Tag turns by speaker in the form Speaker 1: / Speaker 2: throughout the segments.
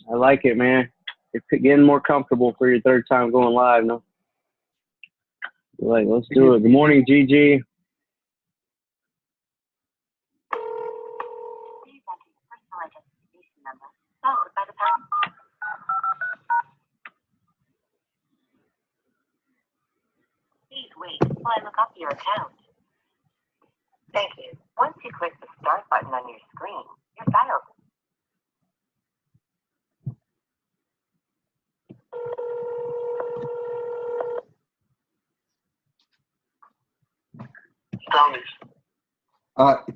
Speaker 1: I like it, man. It's getting more comfortable for your third time going live. No, you're like, let's do it. Good morning, Gigi.
Speaker 2: Please wait while I look up your account. Thank you. Once you click the start button on your screen, your file.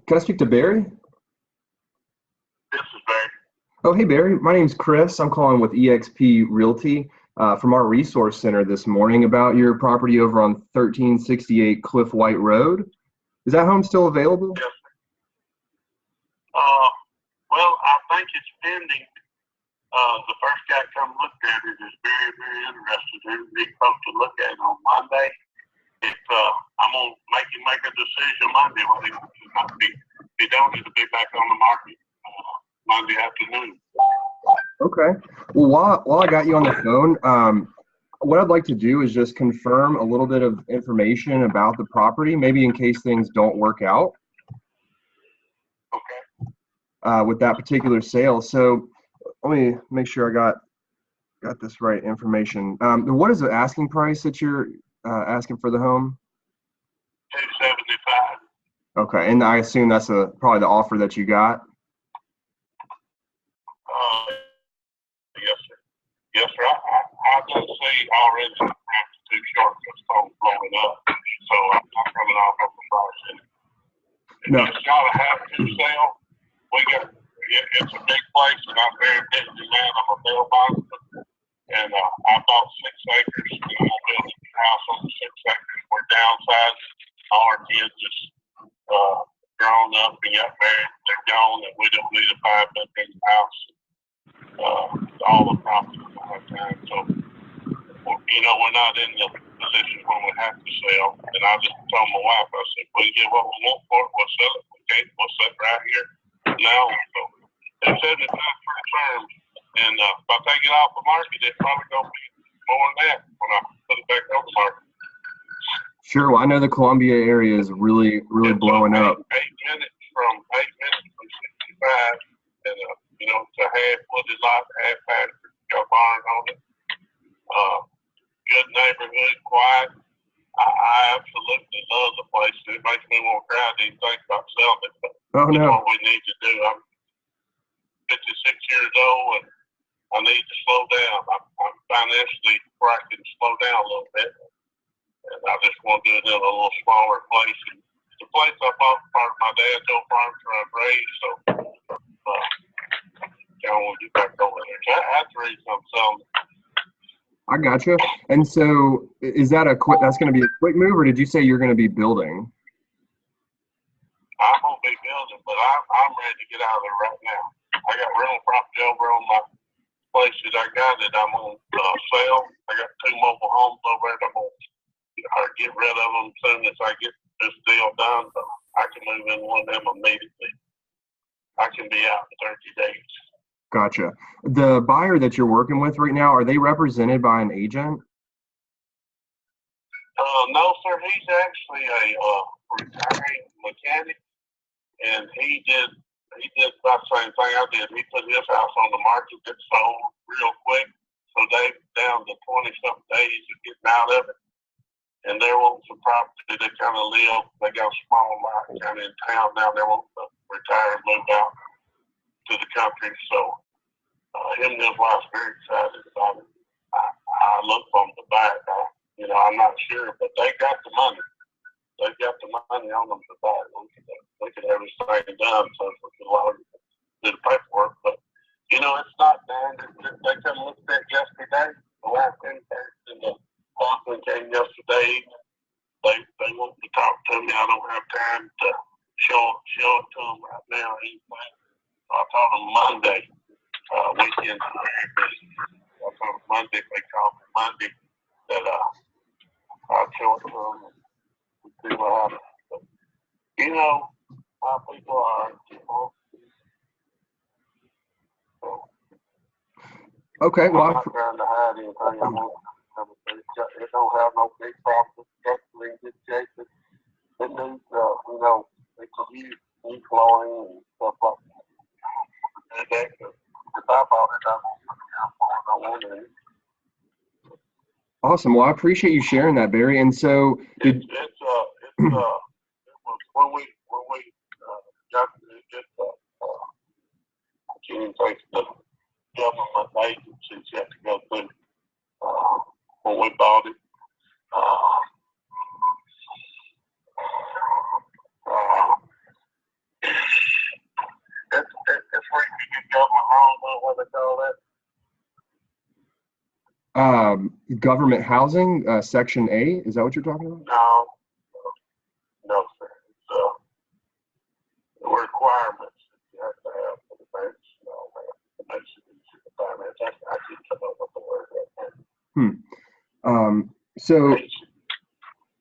Speaker 3: Can I speak to Barry?
Speaker 4: This is Barry.
Speaker 3: Oh, hey, Barry. My name's Chris. I'm calling with eXp Realty from our resource center this morning about your property over on 1368 Cliff White Road. Is that home still available?
Speaker 4: Yes, sir. Well, I think it's pending. The first guy come looked at it is very, very interested. There's big folks to look at it on Monday. I'm gonna make a decision Monday. Well, if he don't, it'll be back on the market Monday afternoon.
Speaker 3: Okay. Well, while I got you on the phone, what I'd like to do is just confirm a little bit of information about the property, maybe in case things don't work out.
Speaker 4: Okay.
Speaker 3: With that particular sale. So let me make sure I got this right information. What is the asking price that you're asking for the home?
Speaker 4: $275.
Speaker 3: Okay, and I assume that's probably the offer that you got.
Speaker 4: Yes, sir. Yes, sir. I don't see already the price is too short because it's all blowing up. So I'm not coming off of the price in it.
Speaker 3: No.
Speaker 4: It's got to have to sell. It's a big place, and I'm very busy, man. I'm a bail bondsman, and I bought 6 acres, and I'm building a house on the 6 acres. We're downsizing. All our kids just grown up and got married. They're gone, and we don't need a 5-bedroom house. All the property at one time. So, we're not in the position where we have to sell. And I just told my wife, I said, we get what we want for it, we'll sell it. Okay, we'll sit right here now. So they said it's not for the term. And if I take it off the market, it's probably going to be more than that when I put it back on the market.
Speaker 3: Sure. Well, I know the Columbia area is really blowing up.
Speaker 4: 8 minutes from 65, and it's a half-footed lot, half-pasture, got a barn on it. Good neighborhood, quiet. I absolutely love the place. It makes me want to cry to even think about selling it, but
Speaker 3: it's
Speaker 4: what we need to do. I'm 56 years old, and I need to slow down. I'm financially where I can slow down a little bit, and I just want to do it in a little smaller place. And it's a place I bought part of my dad's old farm where I raised, so I want to get back over there. So that's the reason I'm selling it.
Speaker 3: I gotcha. And so, is that that's going to be a quick move, or did you say you're going to be building?
Speaker 4: I'm going to be building, but I'm ready to get out of there right now. I got rental property over on my places I got that I'm going to sell. I got 2 mobile homes over there that I'm going to get rid of them as soon as I get this deal done. So I can move in one of them immediately. I can be out in 30 days.
Speaker 3: Gotcha. The buyer that you're working with right now, are they represented by an agent?
Speaker 4: No, sir. He's actually a retiring mechanic, and he did about the same thing I did. He put his house on the market that sold real quick, so they down to 20-something days of getting out of it. And they're wanting some property. They kind of live. They got a small lot kind of in town now. They want to retire and move out to the country. So him and his wife's very excited about it. I look from the back. I'm not sure, but they got the money. They got the money on them to buy it. We could have everything done, so we could allow them to do the paperwork. But it's not done. They come look at that yesterday. The wife and the husband came yesterday. They want to talk to me. I don't have time to show it to them right now or anything. So I told them Monday. Weekends are very busy. I told them Monday, if they call me Monday, that I'll show it to them and see what happens. But, how people are, So.
Speaker 3: Okay,
Speaker 4: I'm
Speaker 3: well,
Speaker 4: not trying to hide anything. It don't have no big problems. It's actually in good shape. It needs, you know, it could use new flooring and stuff like that. And that, if I bought it, I want it.
Speaker 3: awesome. Well, I appreciate you sharing that, Barry. And so,
Speaker 4: It was when we got it, I can't even think of the government agencies you have to go through when we bought it. It's where you get government loans, what they call that.
Speaker 3: Government housing, Section A, is that what you're talking about?
Speaker 4: No, sir. It's the requirements that you have to have for the banks and all that. The finance. I can't come up with the word right now.
Speaker 3: So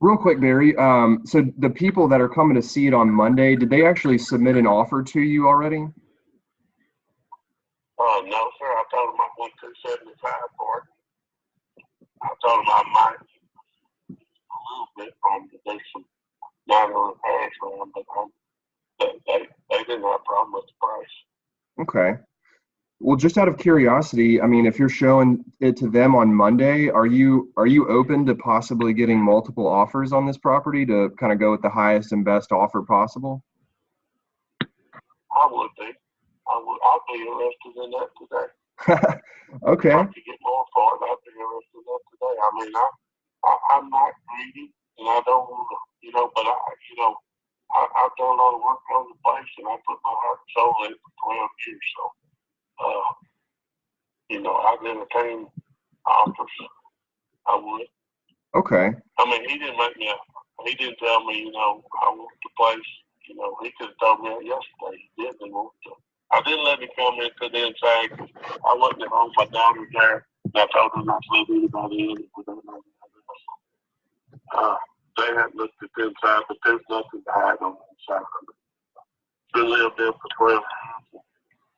Speaker 3: real quick, Barry, so the people that are coming to see it on Monday, did they actually submit an offer to you already?
Speaker 4: No, sir. I told them I went $275 for it. I told them I might a little bit on to do some minor repairs for them, but they didn't have a problem with the price.
Speaker 3: Okay. Well, just out of curiosity, I mean, if you're showing it to them on Monday, are you open to possibly getting multiple offers on this property to kind of go with the highest and best offer possible?
Speaker 4: I would be. I'd be interested in that today.
Speaker 3: Okay.
Speaker 4: If I could get more for it, I'd be interested in that today. I mean, I'm not greedy, and I don't want to, you know, but I've done a lot of work on the place, and I put my heart and soul in it for 12 years, so. You know, I'd entertain offers. I would.
Speaker 3: Okay.
Speaker 4: I mean, he didn't tell me, you know, I want the place. You know, he could have told me that yesterday. He didn't want to. I didn't let him come into the inside because I wasn't at home. My daughter's there, and I told him not to let anybody in. They hadn't looked at the inside, but there's nothing to hide on the inside of it. Been lived there for 12 years.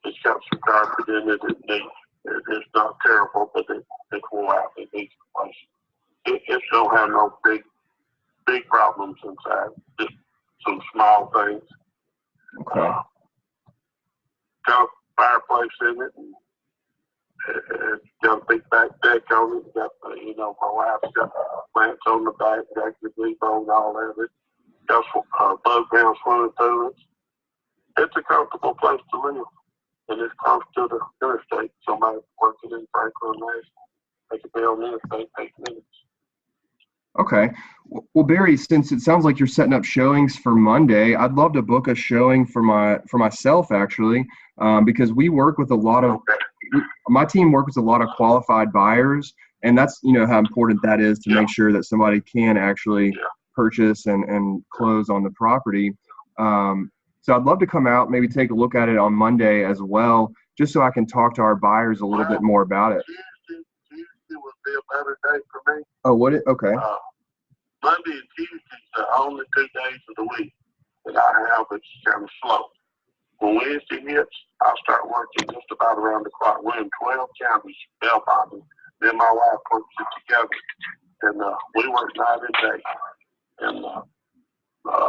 Speaker 4: It's got some carpet in it. It's not terrible, but it's wore out. It needs replacement. It don't have no big problems inside. Just some small things.
Speaker 3: Okay.
Speaker 4: Got a fireplace in it. And it's got a big back deck on it. Got you know, my wife's got plants on the back, got the gazebo and all that. It got above ground swimming pool. It's a comfortable place to live. And it's close to the interstate. Somebody working in Franklin, they could be on the interstate 8 minutes.
Speaker 3: Okay. Well, Barry, since it sounds like you're setting up showings for Monday, I'd love to book a showing for myself actually, because we work with a lot of my team works with a lot of qualified buyers, and that's, you know, how important that is to make sure that somebody can actually purchase and close on the property. So I'd love to come out, maybe take a look at it on Monday as well, just so I can talk to our buyers a little bit more about it.
Speaker 4: Tuesday would be a better day for me.
Speaker 3: Oh, would it? Okay.
Speaker 4: Monday and Tuesday are the only 2 days of the week that I have it's kind of slow. When Wednesday hits, I'll start working just about around the clock. We're in 12 counties, bell bonding. Then my wife puts it together, and we work night and day. And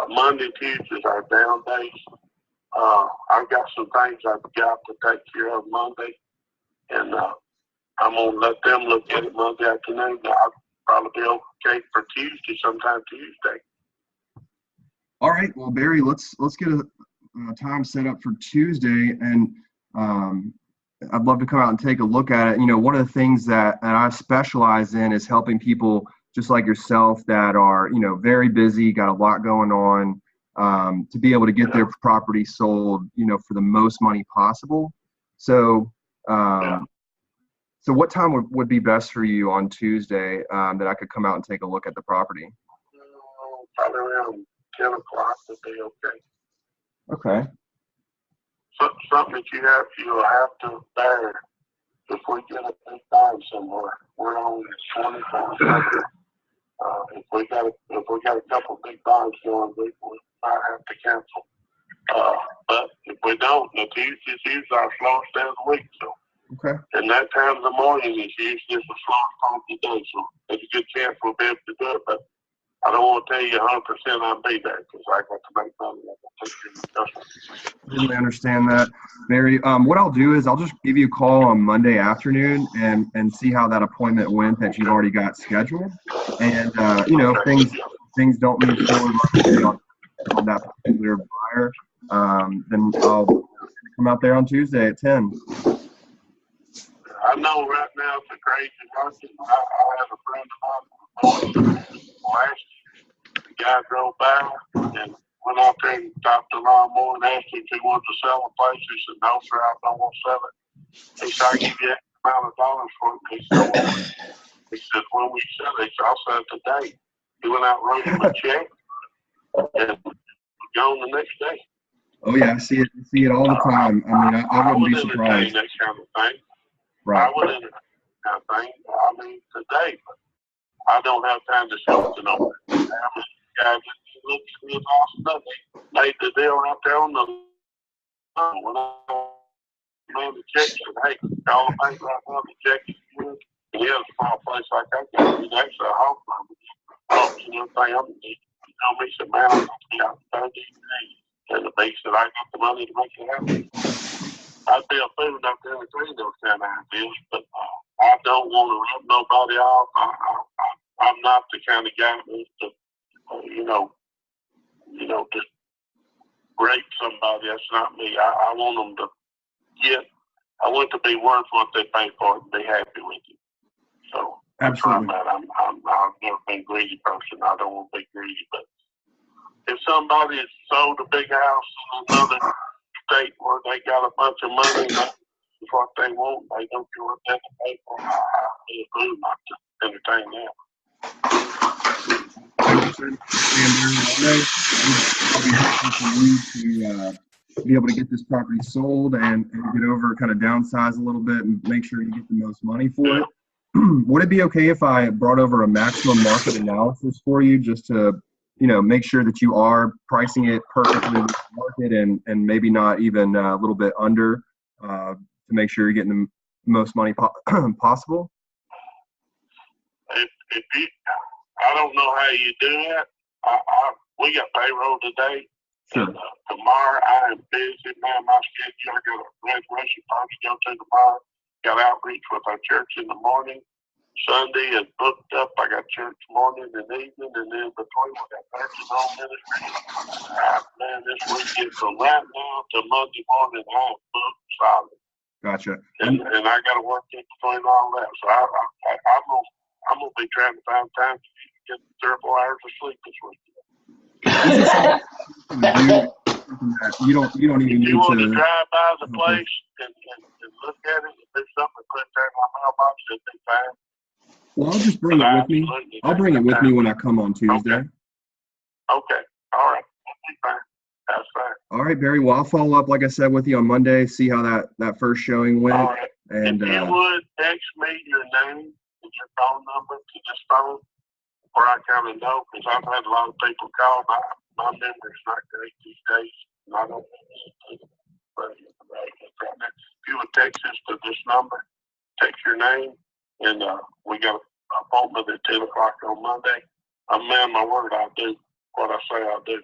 Speaker 4: Monday, Tuesdays are down days. I've got some things I've got to take care of Monday, and I'm going to let them look at it Monday afternoon. I'll probably be okay for Tuesday, sometime Tuesday.
Speaker 3: All right. Well, Barry, let's get a time set up for Tuesday, and I'd love to come out and take a look at it. You know, one of the things that I specialize in is helping people just like yourself that are, you know, very busy, got a lot going on, to be able to get their property sold, you know, for the most money possible. So, so what time would be best for you on Tuesday that I could come out and take a look at the property?
Speaker 4: Probably around 10 o'clock would be okay.
Speaker 3: Okay.
Speaker 4: Something that you'll have to bear if we get a big buy somewhere. We're only 24. If we got a couple big buys going, we might have to cancel. But if we don't, the Tuesday's usually our slowest day of the week. So
Speaker 3: Okay.
Speaker 4: And that time of the morning is usually the slowest time of the day, so there's a good chance we'll be able to do it. But I don't want to tell you 100% I'll be there because I got to make money. I got to take care of the customer.
Speaker 3: Totally understand that, Barry. What I'll do is I'll just give you a call on Monday afternoon and see how that appointment went that you've already got scheduled. And if things don't move forward on that particular buyer, then I'll come out there on Tuesday at 10.
Speaker 4: I know right now it's a crazy market. I have a friend of mine last year. The guy drove by and went out there and stopped the lawnmower and asked him if he wanted to sell the place. He said, "No, sir, I don't want to sell it." He said, "I'll give you X amount of dollars for it." He said, "When we sell it," he said, "I'll sell it today." He went out and wrote him a check and was gone the next day.
Speaker 3: Oh yeah, I see it all the time. I mean, I wouldn't be surprised.
Speaker 4: That kind of thing.
Speaker 3: Right.
Speaker 4: I would entertain that kind of thing. I mean, today, but I don't have time to sell it to nobody. I mean, guys, it looks real awesome. They made the deal out there on the when I made the check. Said, "Hey, call the bank right now. The check is good." And he has a small place like I got. He's actually a hog farm. Hogs and everything. He told me, he said, "Man, I'm going to be out 30 days." And the bank said, "I got the money to make it happen." I'd be a fool not to entertain those kind of ideas, but I don't want to rip nobody off. I'm not the kind of guy that wants to, just rape somebody. That's not me. I want them to I want to be worth what they pay for it and be happy with it. So that's where I'm at. I've never been a greedy person. I don't want to be greedy, but if somebody has sold a big house in another state where they got a bunch of money, that's what they want, they don't care what they have to pay for, I'll be a fool not to entertain them.
Speaker 3: I'll be happy for you to be able to get this property sold and get over, kind of downsize a little bit and make sure you get the most money for it. Would it be okay if I brought over a maximum market analysis for you just to make sure that you are pricing it perfectly with the market and maybe not even a little bit under to make sure you're getting the most money possible?
Speaker 4: I don't know how you do that. We got payroll today.
Speaker 3: Sure.
Speaker 4: And, tomorrow I am busy, man. My schedule, I got a graduation party to go to tomorrow. Got outreach with our church in the morning. Sunday is booked up. I got church morning and evening, and then between we got nursing home ministry. Man, this weekend from right now to Monday morning, I'm booked solid.
Speaker 3: Gotcha.
Speaker 4: And I got to work in between all that. So I'm gonna be trying to find time to get 3 or 4 hours of sleep this weekend.
Speaker 3: You don't even
Speaker 4: if
Speaker 3: need
Speaker 4: you want to
Speaker 3: to
Speaker 4: drive by the place and look at it, if there's something to put there in my mailbox, it'd be fine.
Speaker 3: Well, I'll just bring it with me. I'll bring it with me when I come on Tuesday.
Speaker 4: Okay. All right. That'll be fine. That's fine.
Speaker 3: All right, Barry. Well, I'll follow up, like I said, with you on Monday, see how that first showing went.
Speaker 4: All right.
Speaker 3: And
Speaker 4: if you would text me your name and your phone number to this phone, where I kind of know, because I've had a lot of people call. My memory's not great these days, and I don't know anything. But if you would text us to this number, text your name, and we got an appointment at 10 o'clock on Monday. I'm man my word, I'll do what I say I'll do.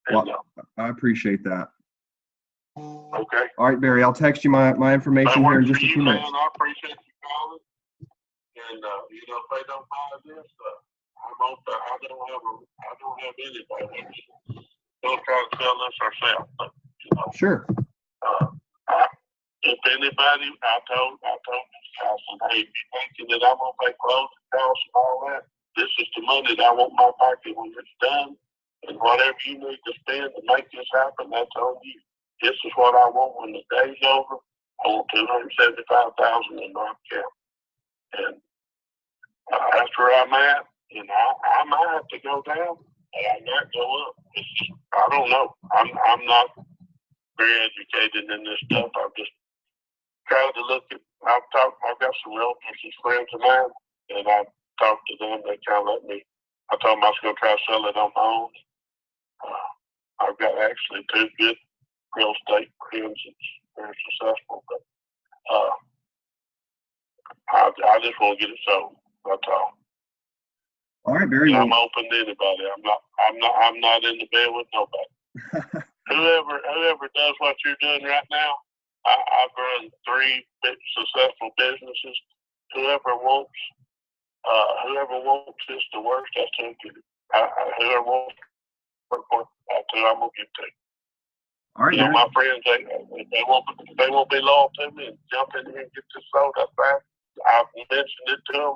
Speaker 4: And,
Speaker 3: well, I appreciate that.
Speaker 4: Okay.
Speaker 3: All right, Barry. I'll text you my information here in just a few minutes.
Speaker 4: Man, I appreciate you calling. And if they don't buy this, I don't have anybody. We'll try to sell this ourselves. But,
Speaker 3: Sure.
Speaker 4: If anybody, I told this guy, I said, "Hey, if you're thinking that I'm gonna pay closing costs and all that, this is the money that I want my pocket when it's done. And whatever you need to spend to make this happen, that's on you. This is what I want when the day's over. I want $275,000 in my account." And that's where I'm at. And I might have to go down, and I might go up. It's just, I don't know. I'm not very educated in this stuff. I've just tried to look at. I've got some relatives and friends of mine, and I've talked to them. They kind of let me. I told them I was going to try to sell it on my own. I've got actually 2 good real estate friends that's very successful, but I just want to get it sold. That's all.
Speaker 3: All right, very well.
Speaker 4: I'm open to anybody. I'm not in the bed with nobody. whoever does what you're doing right now, I've run 3 successful businesses. Whoever wants this to work, that's who get it. Whoever wants to work for it, that's who I'm gonna get to.
Speaker 3: All right,
Speaker 4: My friends, they won't be loyal to me and jump in here and get this sold. That's fine. I've mentioned it to them.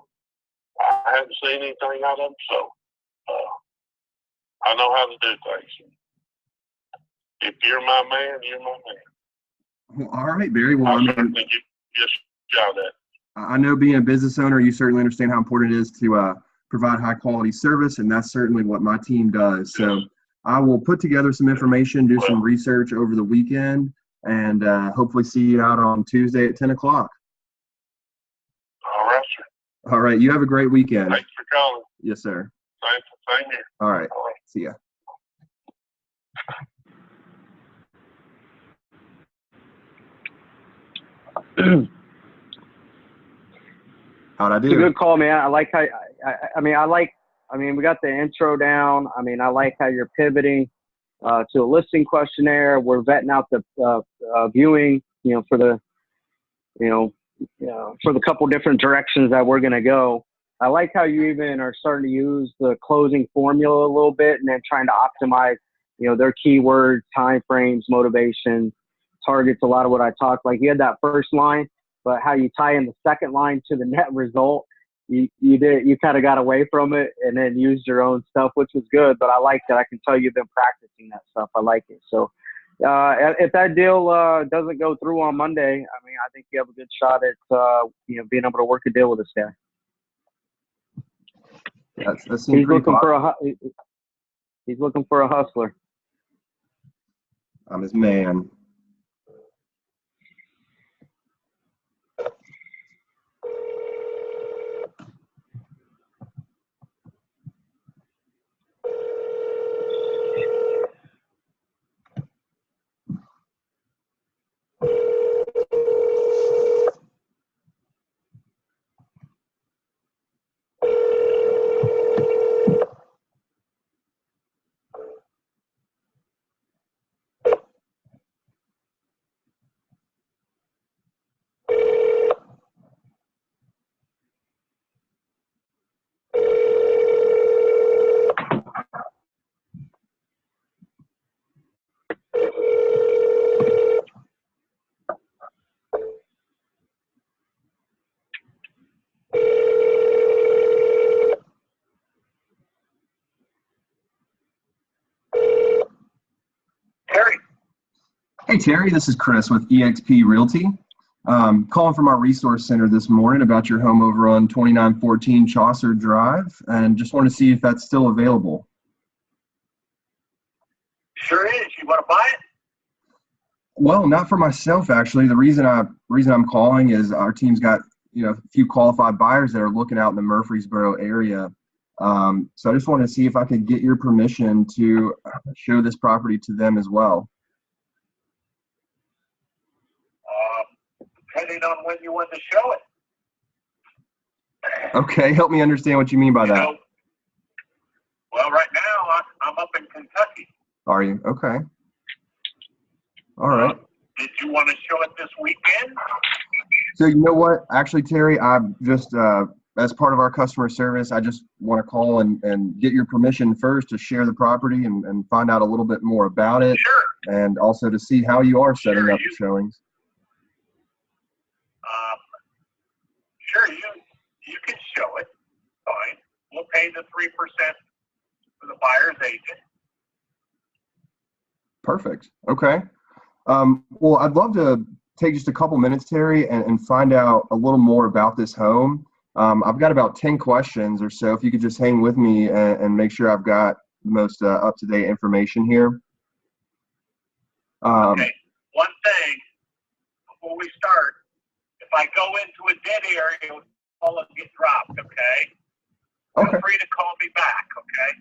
Speaker 4: I haven't seen anything out of them, so I know how to do things. If you're my man, you're my man.
Speaker 3: Well, all right, Barry. Well,
Speaker 4: I certainly give you a shot at it.
Speaker 3: I know being a business owner, you certainly understand how important it is to provide high quality service, and that's certainly what my team does. So I will put together some information, do some research over the weekend, and hopefully see you out on Tuesday at 10 o'clock.
Speaker 4: All right, sir.
Speaker 3: All right. You have a great weekend.
Speaker 4: Thanks for calling.
Speaker 3: Yes, sir.
Speaker 4: Same here.
Speaker 3: All right. See ya. How'd I do?
Speaker 1: It's a good call, man. I like how, we got the intro down. I mean, I like how you're pivoting to a listing questionnaire. We're vetting out the viewing, for the, for the couple different directions that we're going to go. I like how you even are starting to use the closing formula a little bit and then trying to optimize, their keywords, time frames, motivation, targets, a lot of what I talked. Like you had that first line, but how you tie in the second line to the net result, you kind of got away from it and then used your own stuff, which was good. But I like that. I can tell you've been practicing that stuff. I like it. So if that deal doesn't go through on Monday, I think you have a good shot at being able to work a deal with this guy.
Speaker 3: That seems
Speaker 1: he's looking for a hustler.
Speaker 3: I'm his man. Hey, Terry, this is Chris with eXp Realty. Calling from our resource center this morning about your home over on 2914 Chaucer Drive, and just want to see if that's still available.
Speaker 5: Sure is. You want to buy it?
Speaker 3: Well, not for myself, actually. The reason I'm calling is our team's got a few qualified buyers that are looking out in the Murfreesboro area. So I just wanted to see if I could get your permission to show this property to them as well.
Speaker 5: Depending on when you want to show it.
Speaker 3: Okay, help me understand what you mean by that.
Speaker 5: Well, right now I'm up in Kentucky.
Speaker 3: Are you? Okay. All right.
Speaker 5: Did you want to show it this weekend?
Speaker 3: So you know what? Actually, Terry, I'm just as part of our customer service, I just want to call and get your permission first to share the property and find out a little bit more about it.
Speaker 5: Sure.
Speaker 3: And also to see how you are setting up the showings.
Speaker 5: Sure, you can show it. Fine. We'll pay the 3% for the buyer's agent.
Speaker 3: Perfect. Okay. Well, I'd love to take just a couple minutes, Terry, and find out a little more about this home. I've got about 10 questions or so. If you could just hang with me and make sure I've got the most up-to-date information here.
Speaker 5: Okay. One thing before we start. If I go into a dead area, all of get dropped, okay? Feel free to call me back, okay?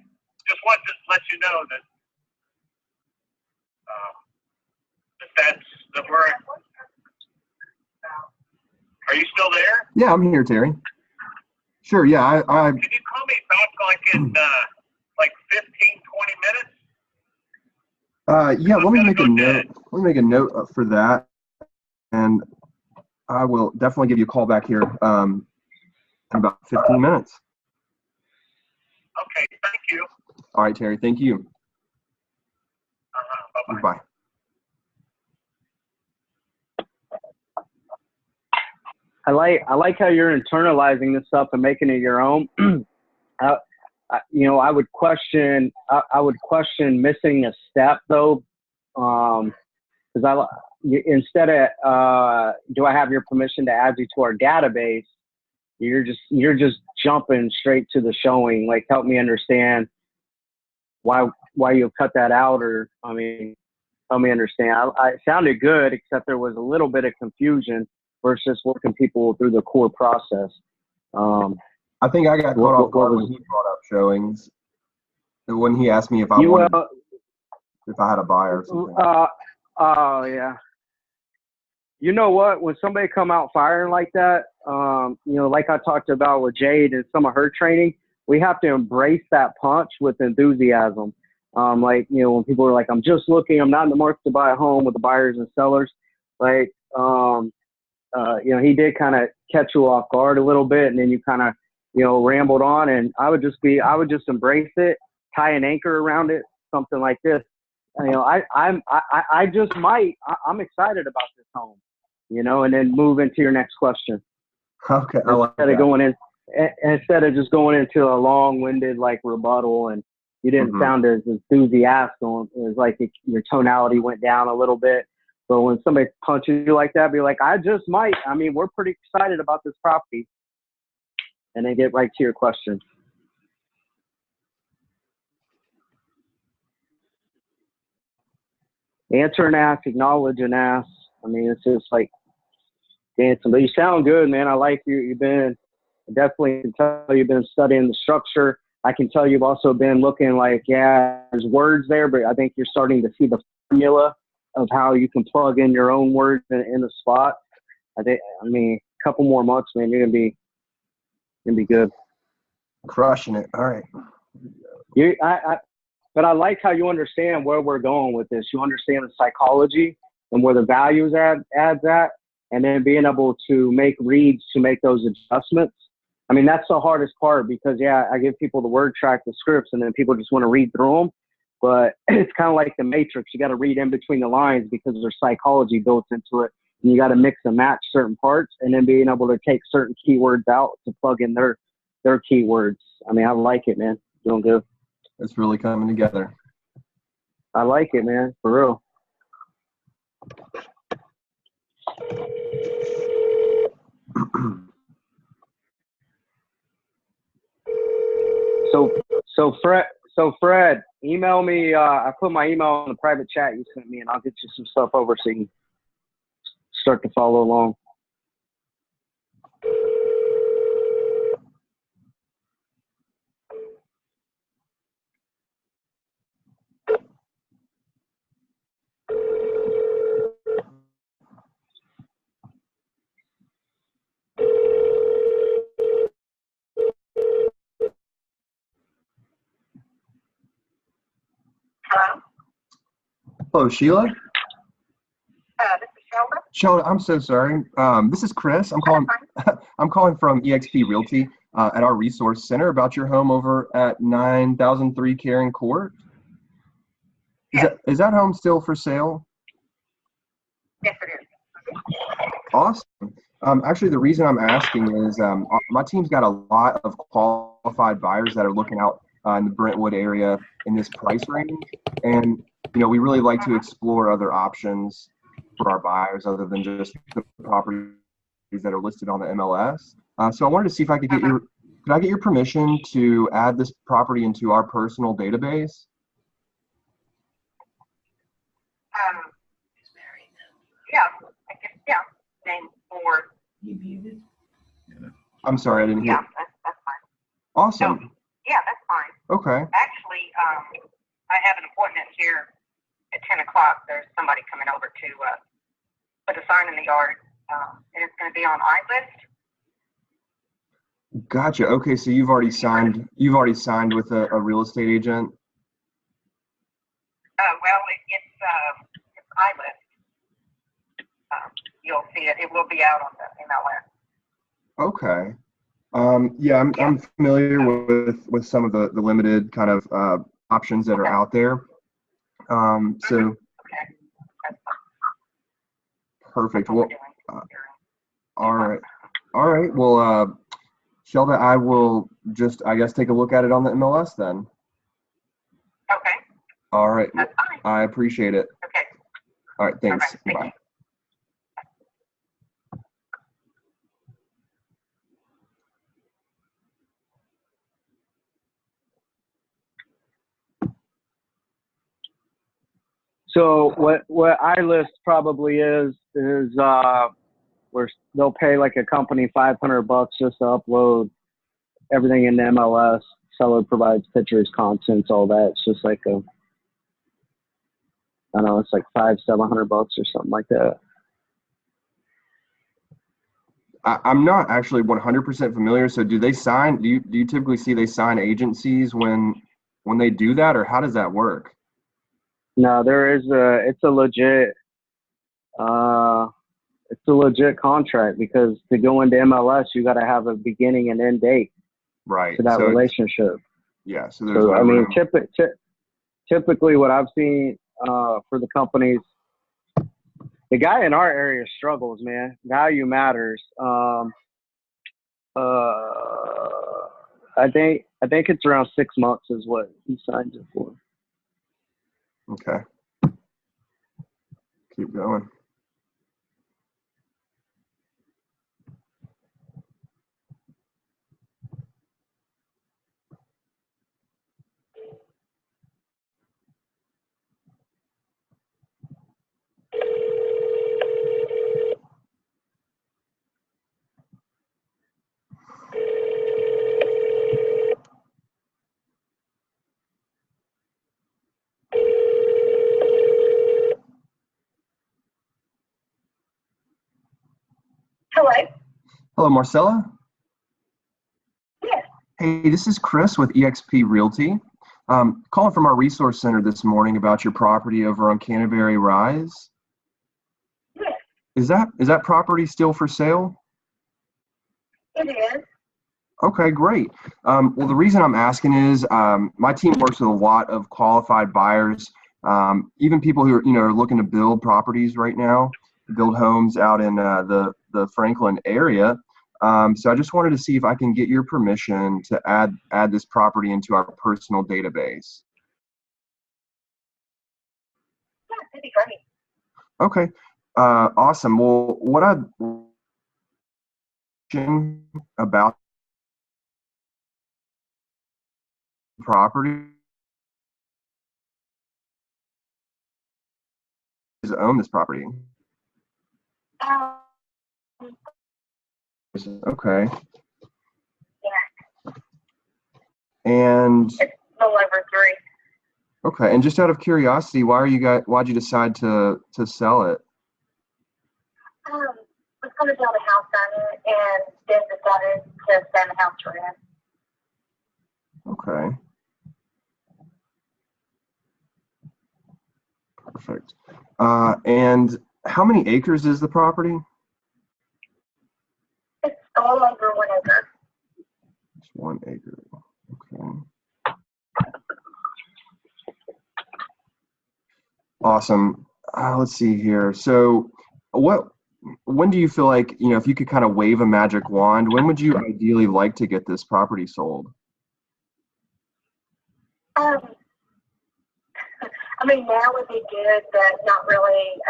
Speaker 5: Just want to let you know that that's the word. Are you still there?
Speaker 3: Yeah, I'm here, Terry. Sure, yeah, I
Speaker 5: Can you call me back like in like 15, 20 minutes?
Speaker 3: yeah, let me
Speaker 5: I'm
Speaker 3: make a
Speaker 5: gonna go
Speaker 3: note.
Speaker 5: dead.
Speaker 3: Let me make a note for that, and I will definitely give you a call back here in about 15 minutes.
Speaker 5: Okay, thank you.
Speaker 3: All right, Terry, thank you.
Speaker 5: Bye-bye.
Speaker 3: Bye.
Speaker 1: I like how you're internalizing this stuff and making it your own. I would question missing a step though, because instead of do I have your permission to add you to our database, you're just jumping straight to the showing. Like, help me understand why you cut that out, or help me understand. It sounded good, except there was a little bit of confusion versus working people through the core process.
Speaker 3: I think I got caught off guard when he brought up showings. When he asked me if I had a buyer or something.
Speaker 1: Oh yeah. You know what? When somebody come out firing like that, like I talked about with Jade and some of her training, we have to embrace that punch with enthusiasm. When people are like, I'm just looking, I'm not in the market to buy a home, with the buyers and sellers. Like, he did kind of catch you off guard a little bit, and then you kind of, rambled on, and I would just embrace it, tie an anchor around it, something like this. I'm excited about this home, and then move into your next question.
Speaker 3: Okay. I like that.
Speaker 1: Instead of just going into a long-winded like rebuttal, and you didn't sound as enthusiastic, it was like your tonality went down a little bit. But when somebody punches you like that, be like, I just might. We're pretty excited about this property. And then get right to your question. Answer and ask, acknowledge and ask. It's just like dancing. But you sound good, man. I like you. You've been, definitely can tell you've been studying the structure. I can tell you've also been looking like, yeah, there's words there, but I think you're starting to see the formula of how you can plug in your own words in the spot. A couple more months, man, you're gonna be good.
Speaker 3: Crushing it. All right.
Speaker 1: But I like how you understand where we're going with this. You understand the psychology and where the values adds at, and then being able to make reads to make those adjustments. That's the hardest part, because I give people the word track, the scripts, and then people just want to read through them. But it's kind of like the Matrix. You got to read in between the lines because there's psychology built into it. And you got to mix and match certain parts, and then being able to take certain keywords out to plug in their keywords. I like it, man. Doing good.
Speaker 3: It's really coming together.
Speaker 1: I like it, man. For real. So Fred, email me. I put my email in the private chat you sent me, and I'll get you some stuff over so you can start to follow along.
Speaker 2: Hello?
Speaker 3: Hello, Sheila.
Speaker 2: This is Sheldon.
Speaker 3: Sheila, I'm so sorry. This is Chris. I'm calling from eXp Realty at our resource center about your home over at 9003 Karen Court. Is that home still for sale?
Speaker 2: Yes, it is.
Speaker 3: Awesome. Actually, the reason I'm asking is my team's got a lot of qualified buyers that are looking out in the Brentwood area in this price range. And, we really like to explore other options for our buyers other than just the properties that are listed on the MLS. So I wanted to see if I could get could I get your permission to add this property into our personal database?
Speaker 2: Yeah, I guess, name for.
Speaker 3: I'm sorry, I didn't hear.
Speaker 2: Yeah, that's fine.
Speaker 3: Awesome.
Speaker 2: No, yeah, that's fine.
Speaker 3: Okay.
Speaker 2: Actually, I have an appointment here at 10 o'clock. There's somebody coming over to put a sign in the yard, and it's going to be on iList.
Speaker 3: Gotcha. Okay, so you've already signed with a real estate agent?
Speaker 2: Well, it's iList. You'll see it. It will be out on the MLS.
Speaker 3: Okay. Yeah, I'm familiar with some of the limited kind of options that are out there. So
Speaker 2: Okay. That's
Speaker 3: perfect.
Speaker 2: what
Speaker 3: Well,
Speaker 2: we're doing.
Speaker 3: all right. Well, Shelda, I will just, I guess, take a look at it on the MLS then.
Speaker 2: Okay.
Speaker 3: All right.
Speaker 2: That's fine.
Speaker 3: I appreciate it.
Speaker 2: Okay.
Speaker 3: All right. Thanks.
Speaker 2: All right, thank
Speaker 3: Bye.
Speaker 2: you.
Speaker 1: So what iList probably is where they'll pay like a company $500 just to upload everything in the MLS. Seller provides pictures, contents, all that. It's just like I don't know, it's like $500-700 or something like that.
Speaker 3: I'm not actually 100% familiar. So do they sign? Do you typically see they sign agencies when they do that, or how does that work?
Speaker 1: No, it's a legit contract, because to go into MLS, you got to have a beginning and end date
Speaker 3: Right.
Speaker 1: to that
Speaker 3: So
Speaker 1: relationship.
Speaker 3: yeah. So there's no
Speaker 1: I mean,
Speaker 3: room.
Speaker 1: typically what I've seen for the companies, the guy in our area struggles, man. Value matters. I think it's around 6 months is what he signed it for.
Speaker 3: Okay. Keep going.
Speaker 2: Hello.
Speaker 3: Hello, Marcella.
Speaker 2: Yes.
Speaker 3: Hey, this is Chris with eXp Realty. Calling from our resource center this morning about your property over on Canterbury Rise.
Speaker 2: Yes.
Speaker 3: Is that property still for sale?
Speaker 2: It is.
Speaker 3: Okay, great. Well, the reason I'm asking is my team works with a lot of qualified buyers, even people who are looking to build properties right now, build homes out in the Franklin area. So I just wanted to see if I can get your permission to add this property into our personal database.
Speaker 2: Yeah, that'd be great.
Speaker 3: Okay, awesome. Well, what I'd about property is to own this property. Okay.
Speaker 2: Yeah.
Speaker 3: And
Speaker 2: It's a little over 3.
Speaker 3: okay, and just out of curiosity, why'd you decide to sell it?
Speaker 2: Was going to build a house on it, and then decided to send the house for rent.
Speaker 3: Okay. Perfect. And how many acres is the property?
Speaker 2: It's all over 1 acre.
Speaker 3: It's 1 acre. Okay. Awesome. Let's see here. So when do you feel like, if you could kind of wave a magic wand, when would you ideally like to get this property sold?
Speaker 2: I mean, now would be good, but not really.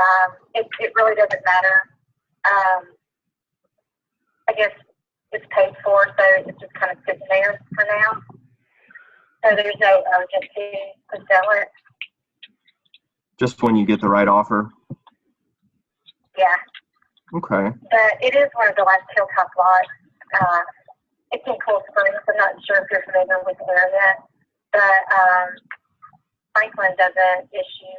Speaker 2: It really doesn't matter. I guess it's paid for, so it's just kind of sitting there for now. So there's no urgency to sell it.
Speaker 3: Just when you get the right offer?
Speaker 2: Yeah.
Speaker 3: Okay.
Speaker 2: But it is one of the last hilltop lots. It's in Cool Springs. I'm not sure if you're familiar with the area, but Franklin doesn't issue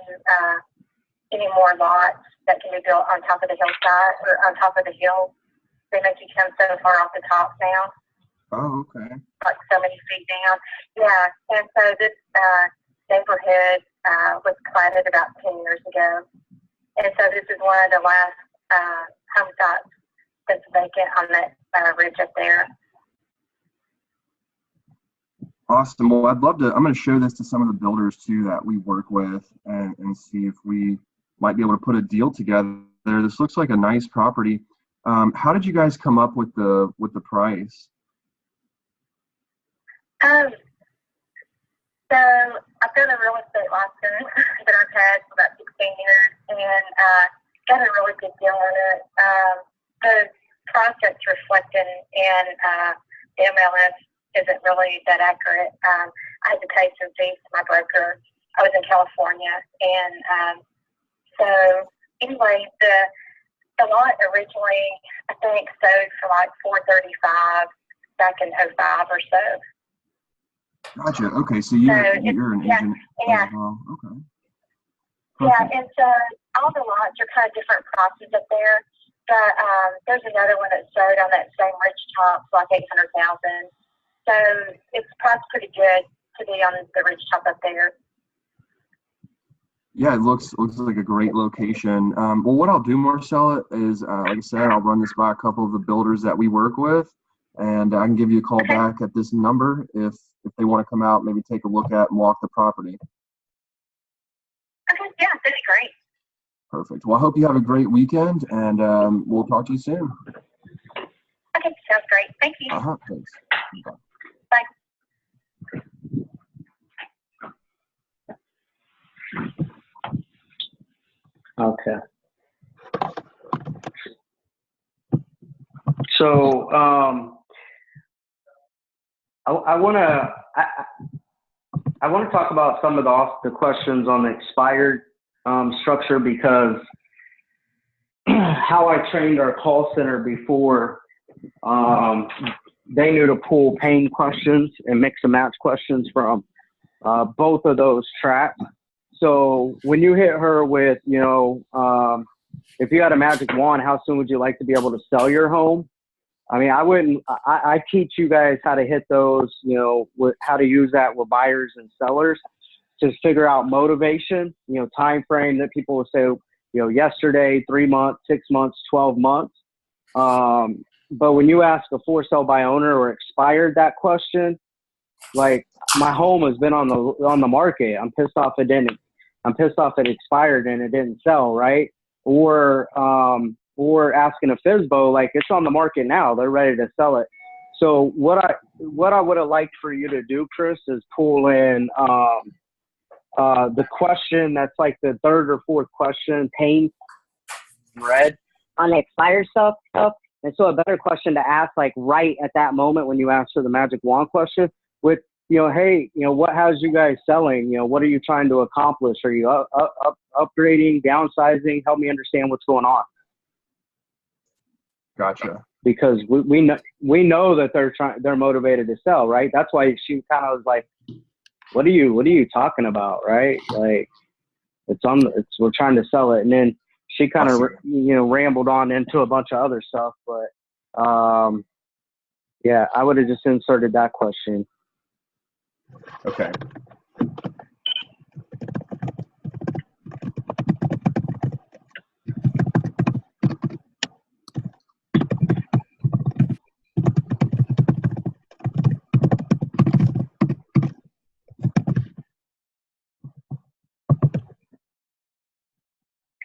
Speaker 2: any more lots that can be built on top of the hillside or on top of the hill. they make you come so far off the top now.
Speaker 3: Oh, okay.
Speaker 2: Like so many feet down. Yeah, and so this neighborhood was platted about 10 years ago. And so this is one of the last home sites that's vacant on that ridge up there.
Speaker 3: Awesome. Well, I'd love to, I'm going to show this to some of the builders too that we work with and see if we might be able to put a deal together. This looks like a nice property. How did you guys come up with the price?
Speaker 2: So I've got a real estate license that I've had for about 16 years and got a really good deal on it. The price that's reflected in the MLS isn't really that accurate. I had to pay some fees to my broker. I was in California, and so anyway, the lot originally I think sold for like $435 back in 05 or so.
Speaker 3: Gotcha. Okay, so you're an agent.
Speaker 2: Yeah.
Speaker 3: As well. Okay.
Speaker 2: Yeah,
Speaker 3: Perfect.
Speaker 2: and so all the lots are kind of different prices up there. But there's another one that sold on that same ridge top for like $800,000. So it's priced pretty good to be on the ridge top up there.
Speaker 3: Yeah, it looks like a great location. Well, what I'll do, Marcella, is like I said, I'll run this by a couple of the builders that we work with, and I can give you a call back at this number if they want to come out, maybe take a look at and walk the property.
Speaker 2: Okay, yeah, that'd be great.
Speaker 3: Perfect. Well, I hope you have a great weekend, and we'll talk to you soon.
Speaker 2: Okay, sounds great. Thank you.
Speaker 3: Thanks. Bye.
Speaker 2: Bye.
Speaker 1: Okay. So I want to talk about some of the questions on the expired structure, because how I trained our call center before, they knew to pull pain questions and mix and match questions from both of those tracks. So when you hit her with, if you had a magic wand, how soon would you like to be able to sell your home? I mean, I teach you guys how to hit those, how to use that with buyers and sellers to figure out motivation, time frame that people will say, yesterday, 3 months, 6 months, 12 months. But when you ask a for sale by owner or expired that question, like, my home has been on the market. I'm pissed off it expired and it didn't sell, right? Or asking a FSBO, like, it's on the market now, they're ready to sell it. So what I would have liked for you to do, Chris, is pull in the question that's like the third or fourth question, pain red on the expired stuff. And so a better question to ask, like, right at that moment when you answer the magic wand question with, hey, what has you guys selling? What are you trying to accomplish? Are you upgrading, downsizing? Help me understand what's going on.
Speaker 3: Gotcha.
Speaker 1: Because we know that they're motivated to sell, right? That's why she kind of was like, what are you talking about, right? Like, we're trying to sell it. And then she kind of, rambled on into a bunch of other stuff, but yeah, I would have just inserted that question.
Speaker 3: Okay.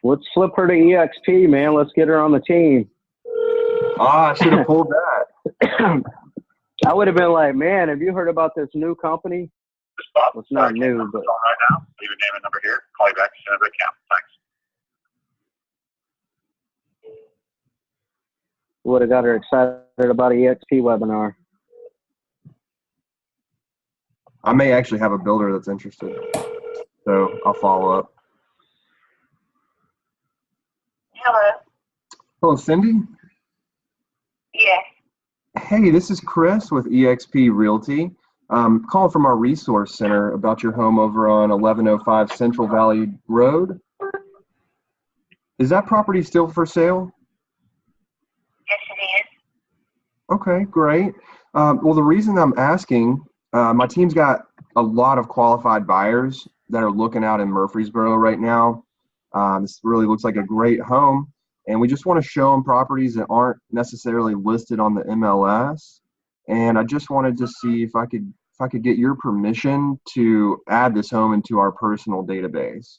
Speaker 1: Let's flip her to eXp, man. Let's get her on the team.
Speaker 3: I should have pulled that.
Speaker 1: I would have been like, man, have you heard about this new company? Well, it's not new, but
Speaker 5: right now. Leave a name and number here. Call you back as soon as I can. Thanks.
Speaker 1: would have got her excited about an eXp webinar.
Speaker 3: I may actually have a builder that's interested, so I'll follow up.
Speaker 2: Hello.
Speaker 3: Hello, Cindy.
Speaker 2: Yes.
Speaker 3: Hey, this is Chris with eXp Realty. Calling from our resource center about your home over on 1105 Central Valley Road. Is that property still for sale?
Speaker 2: Yes, it is.
Speaker 3: Okay, great. Well, the reason I'm asking, my team's got a lot of qualified buyers that are looking out in Murfreesboro right now. This really looks like a great home, and we just want to show them properties that aren't necessarily listed on the MLS. And I just wanted to see if I could get your permission to add this home into our personal database.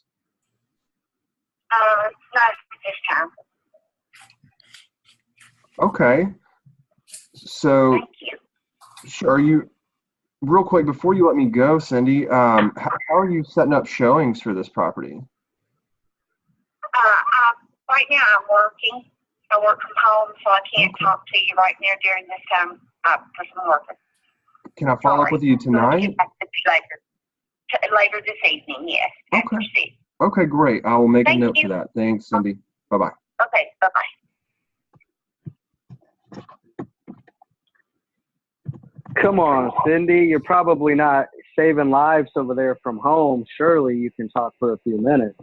Speaker 2: Not this time.
Speaker 3: Okay. So,
Speaker 2: Thank you.
Speaker 3: are you, real quick, before you let me go, Cindy, how are you setting up showings for this property?
Speaker 2: Right now I'm working. I work from home, so I can't talk to you right now during this time for some work.
Speaker 3: Can I follow up with you tonight?
Speaker 2: Get back to you later this evening, yes.
Speaker 3: Okay.
Speaker 2: After 6.
Speaker 3: Okay, great. I will make a note
Speaker 2: you.
Speaker 3: for that. Thanks, Cindy. Bye-bye.
Speaker 2: Okay, bye-bye.
Speaker 1: Come on, Cindy. You're probably not saving lives over there from home. Surely you can talk for a few minutes.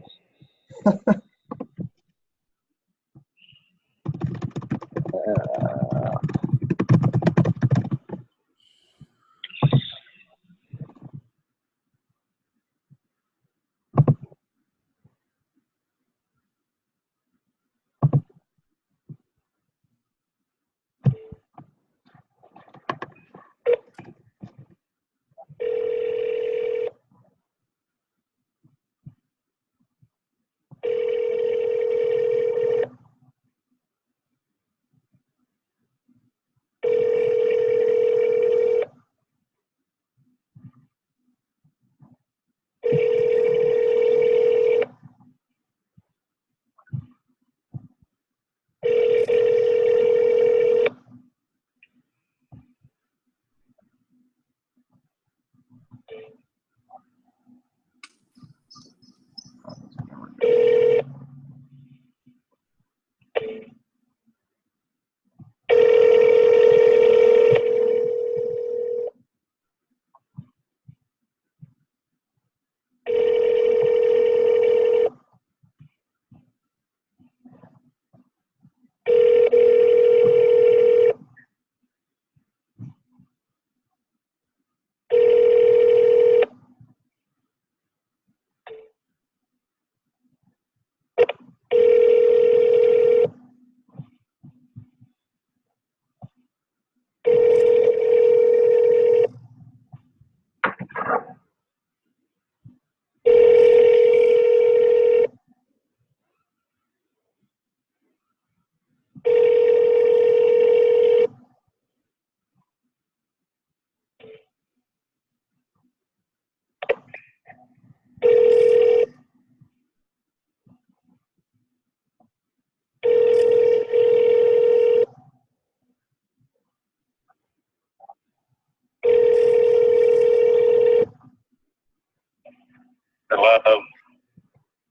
Speaker 5: Hello.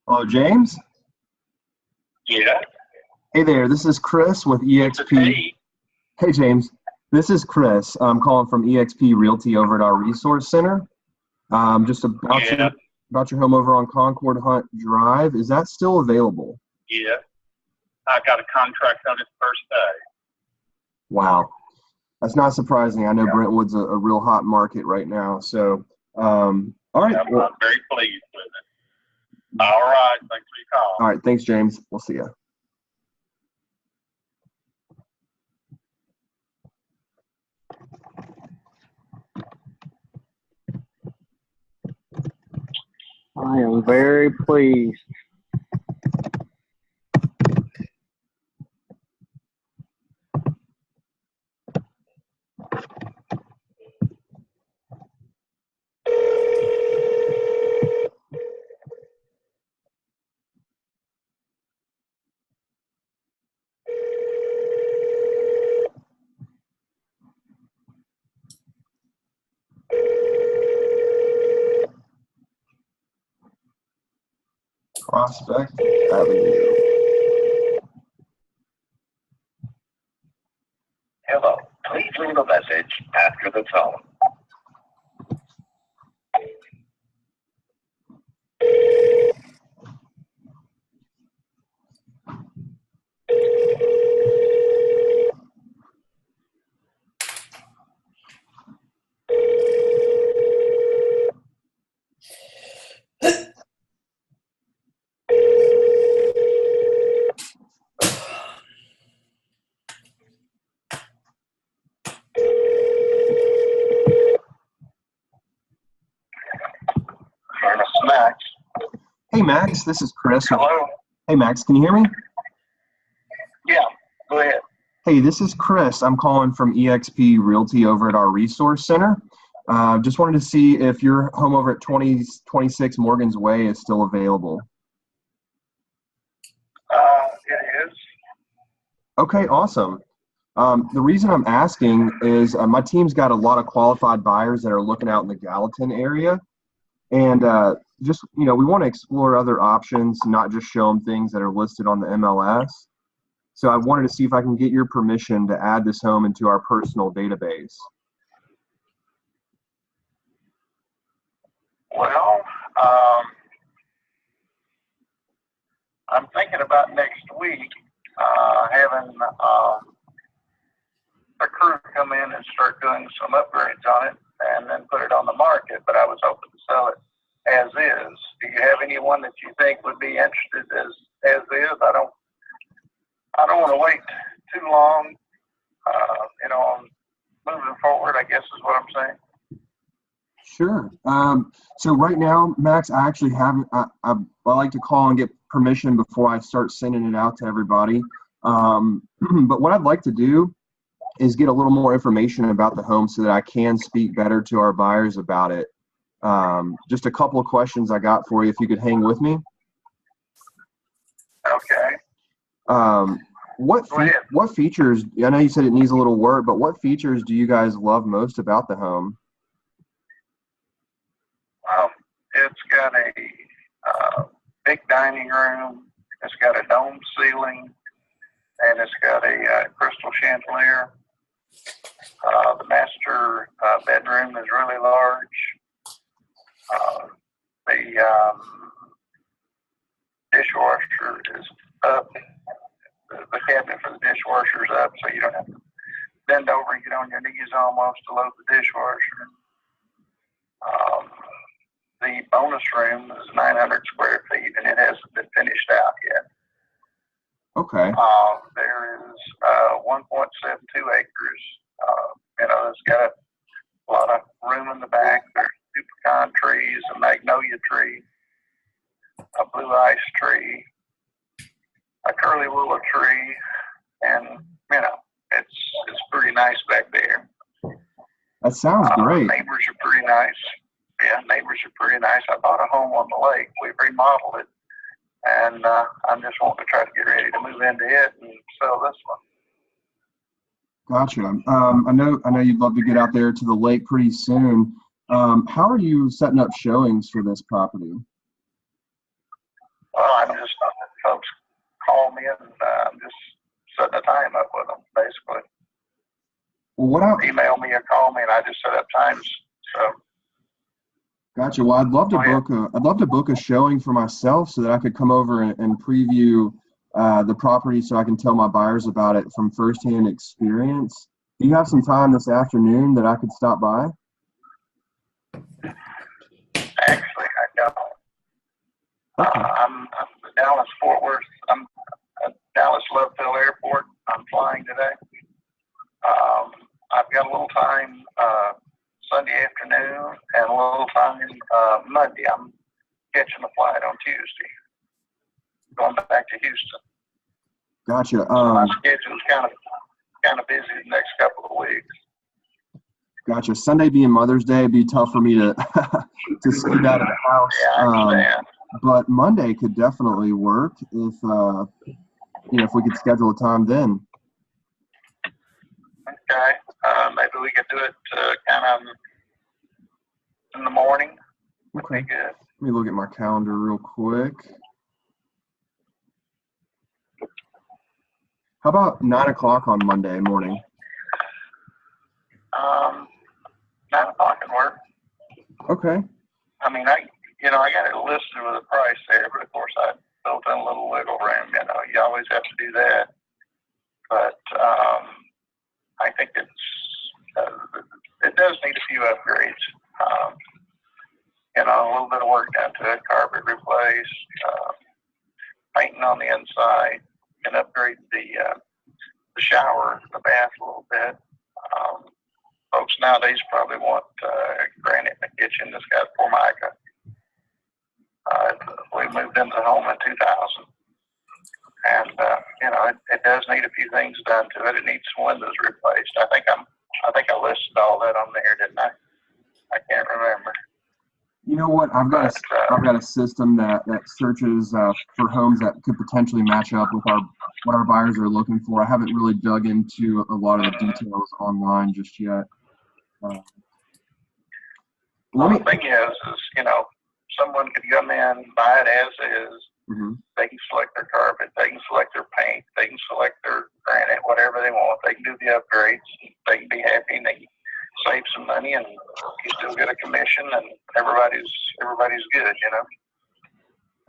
Speaker 3: Hello, James?
Speaker 5: Yeah.
Speaker 3: Hey there, this is Chris with eXp. Hey, James. This is Chris. I'm calling from eXp Realty over at our resource center. Just about your home over on Concord Hunt Drive. Is that still available?
Speaker 5: Yeah. I got a contract on it first day.
Speaker 3: Wow. That's not surprising. I know Brentwood's a real hot market right now. So, all right.
Speaker 5: I'm very pleased with it. All right. Thanks for your call.
Speaker 3: All right. Thanks, James. We'll see you.
Speaker 1: I am very pleased.
Speaker 3: Prospect Avenue.
Speaker 5: Hello. Please leave a message after the tone.
Speaker 3: Max, this is Chris.
Speaker 5: Hello?
Speaker 3: Hey, Max, can you hear me?
Speaker 5: Yeah, go ahead.
Speaker 3: Hey, this is Chris. I'm calling from eXp Realty over at our resource center. Just wanted to see if your home over at 2026 Morgan's Way is still available.
Speaker 5: It is.
Speaker 3: Okay, awesome. The reason I'm asking is my team's got a lot of qualified buyers that are looking out in the Gallatin area. And just, we want to explore other options, not just show them things that are listed on the MLS. So I wanted to see if I can get your permission to add this home into our personal database.
Speaker 5: Well, I'm thinking about next week having a crew come in and start doing some upgrades on it and then put it on the market, but I was hoping to sell it as is. Do you have anyone that you think would be interested as is? I don't want to wait too long, on moving forward, I guess is what I'm saying.
Speaker 3: Sure. So right now, Max, I actually haven't, I like to call and get permission before I start sending it out to everybody. But what I'd like to do is get a little more information about the home so that I can speak better to our buyers about it. Just a couple of questions I got for you, if you could hang with me.
Speaker 5: Okay.
Speaker 3: What features, I know you said it needs a little work, but what features do you guys love most about the home?
Speaker 5: It's got a big dining room. It's got a dome ceiling, and it's got a crystal chandelier. The master bedroom is really large. The dishwasher is up. The cabinet for the dishwasher is up, so you don't have to bend over and get on your knees almost to load the dishwasher. The bonus room is 900 square feet, and it hasn't been finished out yet.
Speaker 3: Okay.
Speaker 5: There is 1.72 acres. It's got a lot of room in the back. There's 2 pecan trees, a magnolia tree, a blue ice tree, a curly willow tree, and it's pretty nice back there.
Speaker 3: That sounds great.
Speaker 5: Neighbors are pretty nice. Yeah, neighbors are pretty nice. I bought a home on the lake. We've remodeled it, and I'm just wanting to try to get ready to move into it and sell this one.
Speaker 3: Gotcha. I know you'd love to get out there to the lake pretty soon. How are you setting up showings for this property?
Speaker 5: Well, I'm just folks call me, and I'm just setting a time up with them, basically.
Speaker 3: Well,
Speaker 5: email me or call me, and I just set up times. So.
Speaker 3: Gotcha. Well, I'd love to book a showing for myself so that I could come over and preview the property so I can tell my buyers about it from firsthand experience. Do you have some time this afternoon that I could stop by?
Speaker 5: Actually, I don't.
Speaker 3: Okay.
Speaker 5: I'm Dallas Fort Worth. I'm at Dallas Loveville Airport. I'm flying today. I've got a little time Sunday afternoon and a little time Monday. I'm catching a flight on Tuesday, going back to Houston.
Speaker 3: Gotcha.
Speaker 5: My schedule's kind of busy the next couple of weeks.
Speaker 3: Gotcha. Sunday being Mother's Day, it'd be tough for me to to scoot out of the house.
Speaker 5: Yeah, I understand.
Speaker 3: But Monday could definitely work if if we could schedule a time then.
Speaker 5: Okay. Maybe we could do it kind of in the morning.
Speaker 3: Okay.
Speaker 5: Good.
Speaker 3: Let me look at my calendar real quick. How about 9 o'clock on Monday morning?
Speaker 5: 9 o'clock can work.
Speaker 3: Okay.
Speaker 5: I mean, I got it listed with a price there, but of course I built in a little wiggle room. You always have to do that. But I think it does need a few upgrades. A little bit of work done to it, carpet replaced, painting on the inside, and upgrade the shower, the bath a little bit. Folks nowadays probably want granite in the kitchen that's got Formica. We we moved into the home in 2000. And, it does need a few things done to it. It needs some windows replaced. I think I listed all that on there, didn't I? I can't remember.
Speaker 3: You know what? I've got a system that searches for homes that could potentially match up with what our buyers are looking for. I haven't really dug into a lot of the details online just yet.
Speaker 5: The thing is, someone could come in, buy it as is.
Speaker 3: Mm-hmm.
Speaker 5: They can select their carpet, they can select their paint, they can select their granite, whatever they want. They can do the upgrades. They can be happy and they can save some money, and you still get a commission, and everybody's good,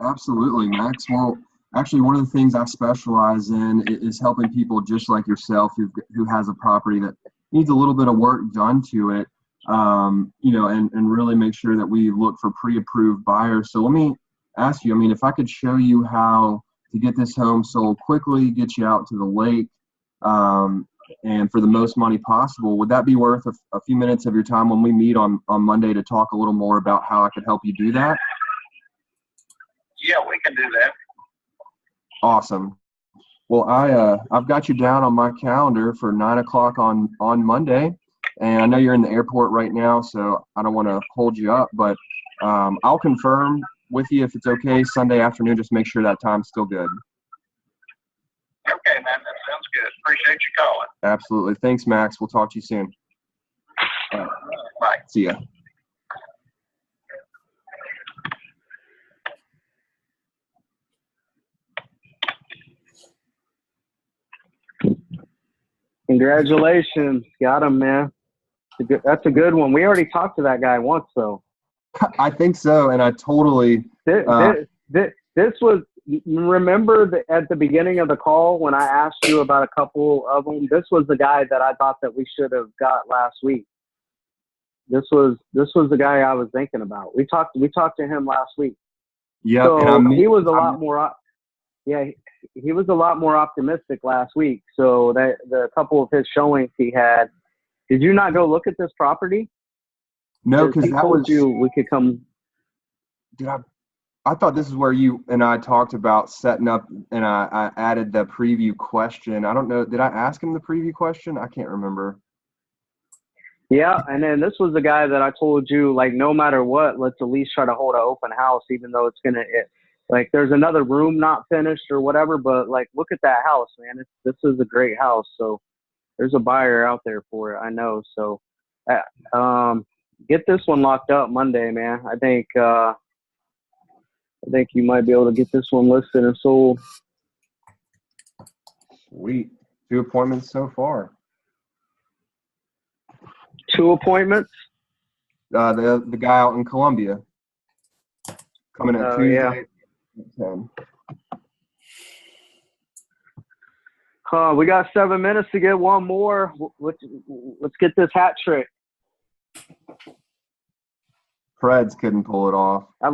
Speaker 3: Absolutely, Max. Well, actually, one of the things I specialize in is helping people just like yourself who has a property that needs a little bit of work done to it, and really make sure that we look for pre-approved buyers. So let me ask you, if I could show you how to get this home sold quickly, get you out to the lake, and for the most money possible, would that be worth a few minutes of your time when we meet on Monday to talk a little more about how I could help you do that?
Speaker 5: Yeah, we can do that.
Speaker 3: Awesome. Well, I've got you down on my calendar for 9 o'clock on Monday, and I know you're in the airport right now, so I don't want to hold you up, but I'll confirm with you if it's okay Sunday afternoon. Just make sure that time's still good.
Speaker 5: Okay, man, that sounds good. Appreciate you calling.
Speaker 3: Absolutely. Thanks, Max. We'll talk to you soon.
Speaker 5: Bye.
Speaker 3: See ya.
Speaker 1: Congratulations. Got him, man. That's a good one. We already talked to that guy once, though.
Speaker 3: I think so, and I totally.
Speaker 1: This was. Remember at the beginning of the call when I asked you about a couple of them? This was the guy that I thought that we should have got last week. This was the guy I was thinking about. We talked to him last week.
Speaker 3: Yeah,
Speaker 1: so he was a lot more. Yeah, he was a lot more optimistic last week. So the couple of his showings he had. Did you not go look at this property?
Speaker 3: No, because that was
Speaker 1: you we could come.
Speaker 3: I thought this is where you and I talked about setting up, and I added the preview question. I don't know. Did I ask him the preview question? I can't remember.
Speaker 1: Yeah, and then this was the guy that I told you, like, no matter what, let's at least try to hold an open house, even though it's like, there's another room not finished or whatever, but, like, look at that house, man. This is a great house, so there's a buyer out there for it, I know. So get this one locked up Monday, man. I think you might be able to get this one listed and sold.
Speaker 3: Sweet. 2 appointments so far.
Speaker 1: 2 appointments?
Speaker 3: The guy out in Columbia. Coming at Tuesday.
Speaker 1: Yeah. We got 7 minutes to get one more. Let's get this hat trick.
Speaker 3: Preds couldn't pull it off.
Speaker 1: I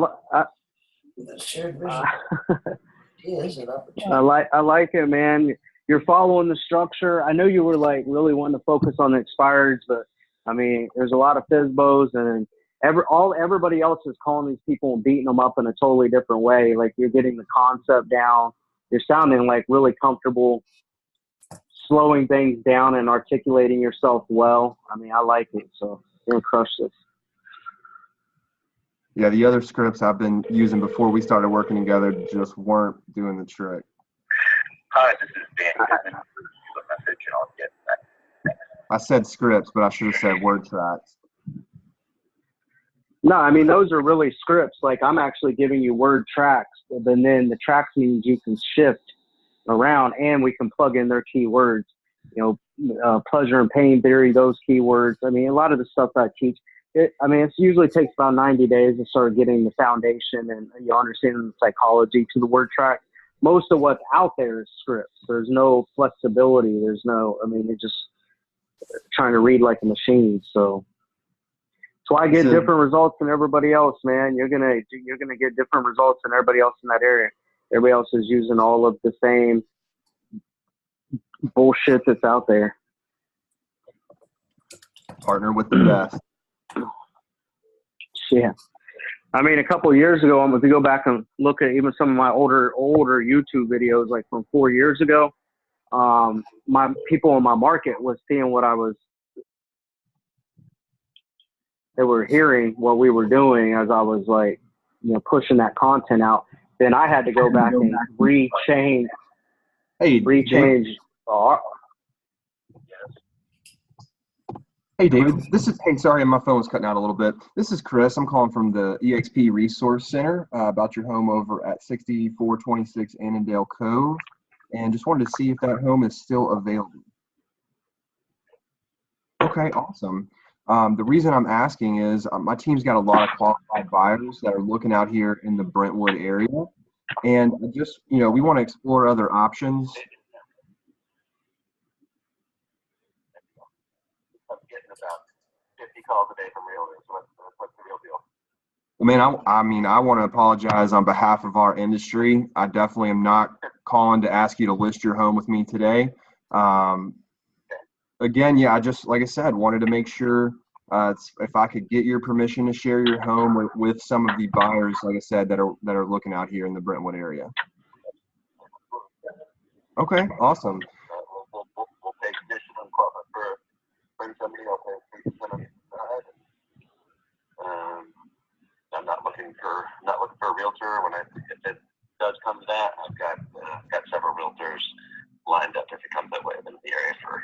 Speaker 1: like it, man. You're following the structure. I know you were like really wanting to focus on the expireds, but there's a lot of FSBOs, and everybody else is calling these people and beating them up in a totally different way. Like, you're getting the concept down. You're sounding like really comfortable, slowing things down and articulating yourself well. I like it. So you're gonna crush this.
Speaker 3: Yeah, the other scripts I've been using before we started working together just weren't doing the trick.
Speaker 5: Hi, this is Dan.
Speaker 3: I said scripts, but I should have said word tracks.
Speaker 1: No, those are really scripts. Like, I'm actually giving you word tracks, and then the tracks means you can shift around and we can plug in their keywords. Pleasure and pain theory, those keywords. A lot of the stuff I teach, it usually takes about 90 days to start getting the foundation and understanding the psychology to the word track. Most of what's out there is scripts. There's no flexibility. There's no, you're just trying to read like a machine. So I get different results than everybody else, man. You're gonna get different results than everybody else in that area. Everybody else is using all of the same bullshit that's out there.
Speaker 3: Partner with the best.
Speaker 1: Yeah. I mean, a couple of years ago, if you go back and look at even some of my older YouTube videos, like from 4 years ago, my people in my market was seeing they were hearing what we were doing as I was like, pushing that content out. Then I had to go back and rechange.
Speaker 3: Hey, Hey, David. Hey, sorry, my phone was cutting out a little bit. This is Chris. I'm calling from the eXp Resource Center about your home over at 6426 Annandale Cove, and just wanted to see if that home is still available. Okay, awesome. The reason I'm asking is my team's got a lot of qualified buyers that are looking out here in the Brentwood area, and just, we want to explore other options.
Speaker 5: I'm getting about 50 calls a day from realtors. What's the real deal?
Speaker 3: Well, man, I want to apologize on behalf of our industry. I definitely am not calling to ask you to list your home with me today. Again, yeah, I just, like I said, wanted to make sure if I could get your permission to share your home with some of the buyers, like I said, that are looking out here in the Brentwood area. Okay, awesome.
Speaker 5: We'll take additional equipment for bring somebody else in. I'm not looking for a realtor. If it does come to that, I've got several realtors lined up if it comes that way. I've been in the area for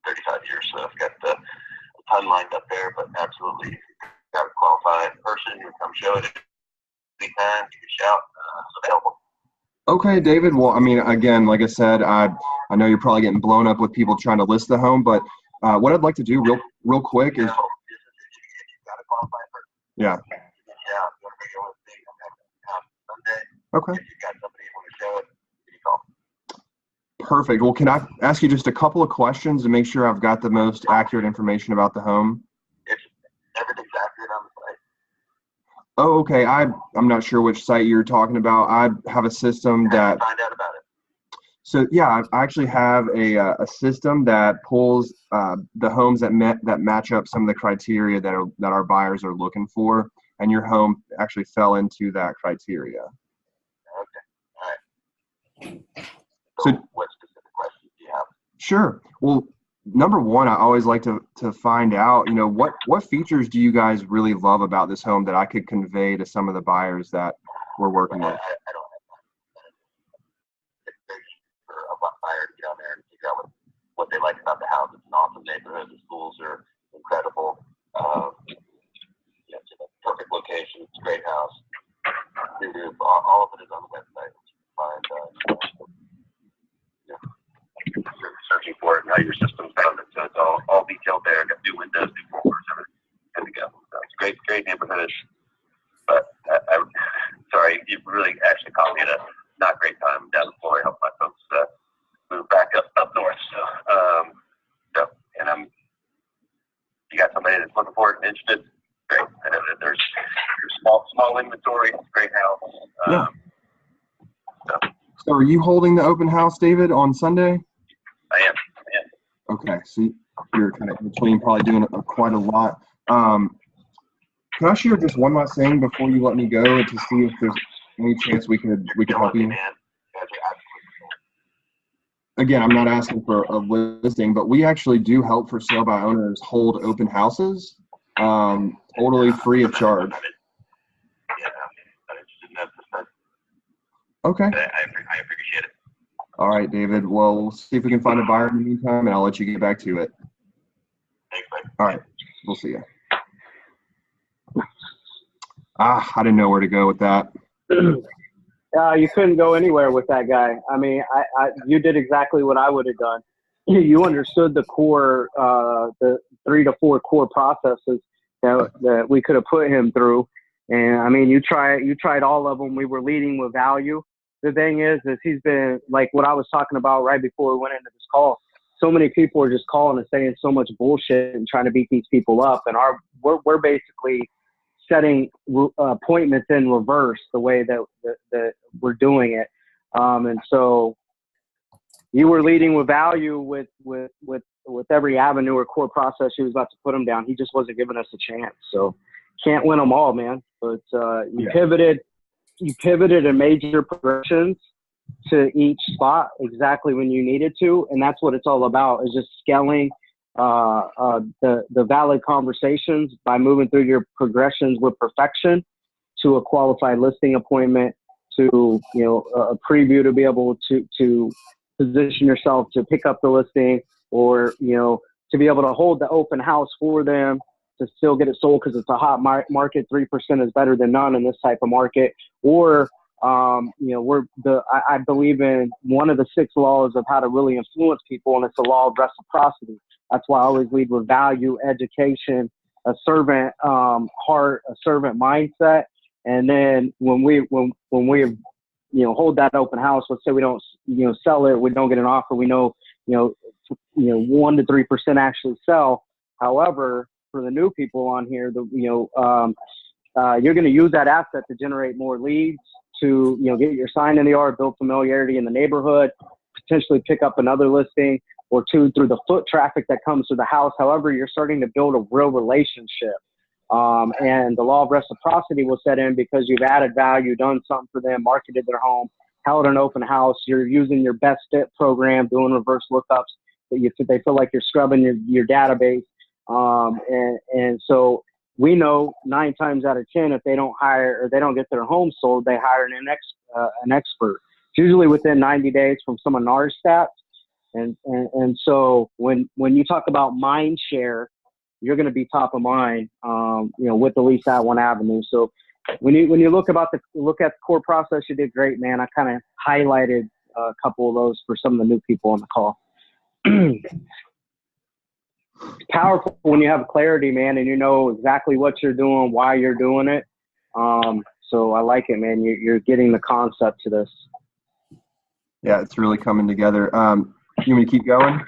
Speaker 5: 35 years, so I've got a ton lined up there. But absolutely, got a qualified person who come show it anytime. You can shout. It's available.
Speaker 3: Okay, David. Well, I mean, again, like I said, I know you're probably getting blown up with people trying to list the home, but what I'd like to do real quick is, yeah. Okay.
Speaker 5: If you've got somebody you want to show it, you call.
Speaker 3: Perfect. Well, can I ask you just a couple of questions to make sure I've got the most accurate information about the home?
Speaker 5: Everything's accurate on the site.
Speaker 3: Oh, okay. I'm not sure which site you're talking about. I have a system that.
Speaker 5: Find out about it.
Speaker 3: So yeah, I actually have a system that pulls the homes that match up some of the criteria that our buyers are looking for, and your home actually fell into that criteria.
Speaker 5: Okay. All right.
Speaker 3: So
Speaker 5: what specific questions do you have?
Speaker 3: Sure. Well, number one, I always like to find out, what features do you guys really love about this home that I could convey to some of the buyers that we're working with?
Speaker 5: I don't have time. For a buyer to get out there and figure out what they like about the house. It's an awesome neighborhood. The schools are incredible. It's a perfect location. It's a great house. All of it is on the website. You can find you're searching for it and how your system found it. So it's all detailed there. Got new windows, new floors, everything. Good to go. So it's a great neighborhood. But I'm sorry, you really actually caught me at a not great time down in Florida. Help my folks move back up north. You got somebody that's looking for it and interested. Great. I know that there's small inventory. It's a great house.
Speaker 3: Yeah. So are you holding the open house, David, on Sunday?
Speaker 5: I am.
Speaker 3: Okay, so you're kind of in between, probably doing quite a lot. Can I share just one last thing before you let me go to see if there's any chance we could help you? Again, I'm not asking for a listing, but we actually do help for sale by owners hold open houses, totally free of charge. Okay.
Speaker 5: I appreciate it.
Speaker 3: All right, David. Well, we'll see if we can find a buyer in the meantime, and I'll let you get back to it.
Speaker 5: Thanks, man.
Speaker 3: All right. We'll see you. I didn't know where to go with that.
Speaker 1: You couldn't go anywhere with that guy. I mean, you did exactly what I would have done. You understood the core, the 3 to 4 core processes that we could have put him through. And I mean, you tried all of them. We were leading with value. The thing is he's been like what I was talking about right before we went into this call. So many people are just calling and saying so much bullshit and trying to beat these people up. And we're basically setting appointments in reverse the way that we're doing it. And so you were leading with value with every avenue or core process he was about to put him down. He just wasn't giving us a chance. So can't win them all, man. But you pivoted and made your progressions to each spot exactly when you needed to, and that's what it's all about, is just scaling the valid conversations by moving through your progressions with perfection to a qualified listing appointment, to a preview to be able to position yourself to pick up the listing, or to be able to hold the open house for them to still get it sold because it's a hot market. 3% is better than none in this type of market. Or I believe in one of the 6 laws of how to really influence people, and it's the law of reciprocity. That's why I always lead with value, education, a servant heart, a servant mindset. And then when we hold that open house, let's say we don't sell it, we don't get an offer, we know 1 to 3% actually sell. However, for the new people on here, you're going to use that asset to generate more leads, to get your sign in the yard, build familiarity in the neighborhood, potentially pick up another listing or 2 through the foot traffic that comes to the house. However, you're starting to build a real relationship. And the law of reciprocity will set in because you've added value, done something for them, marketed their home, held an open house. You're using your best fit program, doing reverse lookups that they feel like you're scrubbing your database. And so we know 9 times out of 10, if they don't hire or they don't get their home sold, they hire an expert. It's usually within 90 days from some of our stats. And so when you talk about mind share, you're going to be top of mind, with at least that one avenue. So when you look at the core process, you did great, man. I kind of highlighted a couple of those for some of the new people on the call. It's powerful when you have clarity, man, and you know exactly what you're doing, why you're doing it. So I like it, man. You're getting the concept to this.
Speaker 3: Yeah, it's really coming together. You want me to keep going?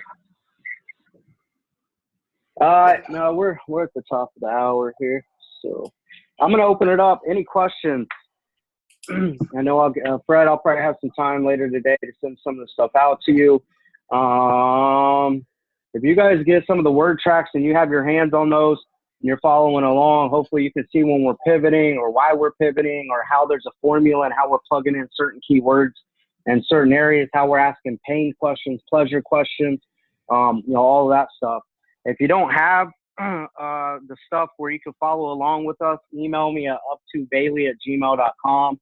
Speaker 1: No, we're at the top of the hour here, so I'm gonna open it up. Any questions? I know Fred, I'll probably have some time later today to send some of the stuff out to you. If you guys get some of the word tracks and you have your hands on those and you're following along, hopefully you can see when we're pivoting or why we're pivoting or how there's a formula and how we're plugging in certain keywords and certain areas, how we're asking pain questions, pleasure questions, all of that stuff. If you don't have the stuff where you can follow along with us, email me at up2bailey@gmail.com,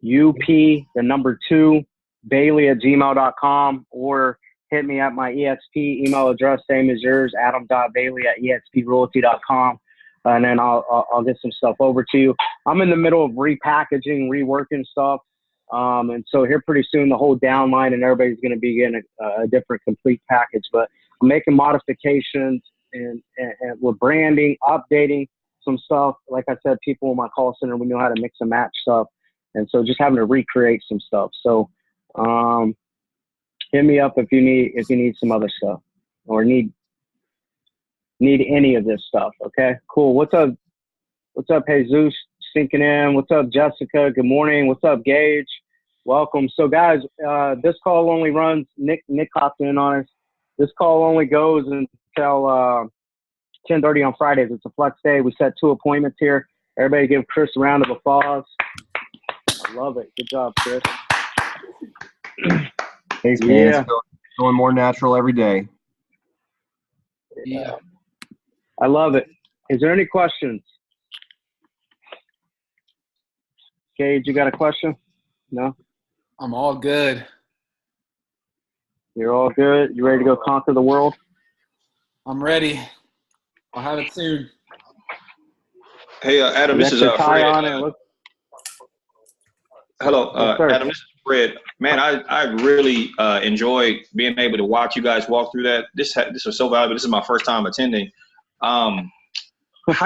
Speaker 1: UP2 Bailey@gmail.com, or hit me at my eXp email address, same as yours, adam.bailey@exprealty.com, and then I'll get some stuff over to you. I'm in the middle of repackaging, reworking stuff, and so here pretty soon the whole downline and everybody's going to be getting a different complete package. But I'm making modifications and we're branding, updating some stuff. Like I said, people in my call center, we know how to mix and match stuff, and so just having to recreate some stuff. So hit me up if you need some other stuff or need any of this stuff. Okay, cool. What's up, Jesus sinking in? What's up, Jessica? Good morning. What's up, Gage? Welcome. So guys, this call only runs, Nick hopped in on us. This call only goes until 10:30 on Fridays. It's a flex day. We set 2 appointments here. Everybody give Chris a round of applause. I love it. Good job, Chris.
Speaker 3: Thanks, man.
Speaker 1: Yeah.
Speaker 3: It's going more natural every day.
Speaker 1: Yeah. I love it. Is there any questions? Gage, you got a question? No?
Speaker 6: I'm all good.
Speaker 1: You're all good? You ready to go conquer the world?
Speaker 6: I'm ready. I'll have it soon.
Speaker 7: Hey, Adam, this is Fred. Hello, Adam, this is Fred. Man, I really enjoyed being able to watch you guys walk through that. This was so valuable. This is my first time attending. How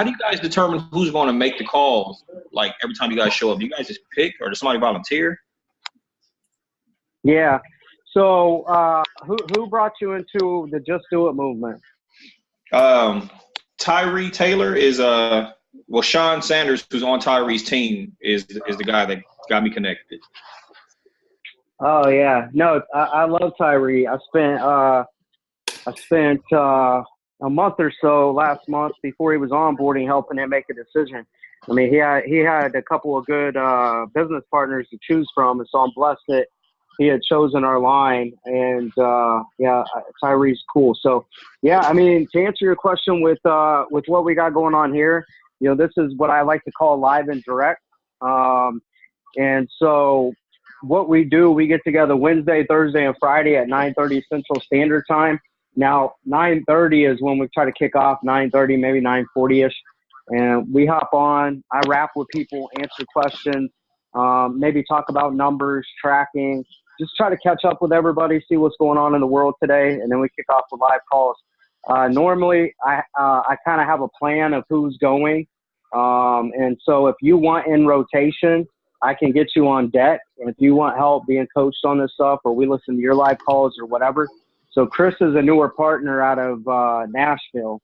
Speaker 7: do you guys determine who's going to make the calls? Like every time you guys show up, do you guys just pick, or does somebody volunteer?
Speaker 1: Yeah. So who brought you into the Just Do It movement?
Speaker 7: Tyree Taylor is Sean Sanders, who's on Tyree's team, is the guy that got me connected.
Speaker 1: Oh yeah, no, I love Tyree. I spent a month or so last month before he was onboarding helping him make a decision. I mean, he had a couple of good business partners to choose from, and so I'm blessed that he had chosen our line. And yeah, Tyree's cool. So yeah, I mean, to answer your question with what we got going on here, you know, this is what I like to call live and direct. And so what we do, we get together Wednesday, Thursday, and Friday at 9:30 Central Standard Time. Now, 9:30 is when we try to kick off, 9:30, maybe 9:40-ish. And we hop on, I rap with people, answer questions, maybe talk about numbers, tracking, just try to catch up with everybody, see what's going on in the world today, and then we kick off with live calls. Normally, I kind of have a plan of who's going. And so if you want in rotation, I can get you on deck. And if you want help being coached on this stuff, or we listen to your live calls or whatever. So Chris is a newer partner out of Nashville.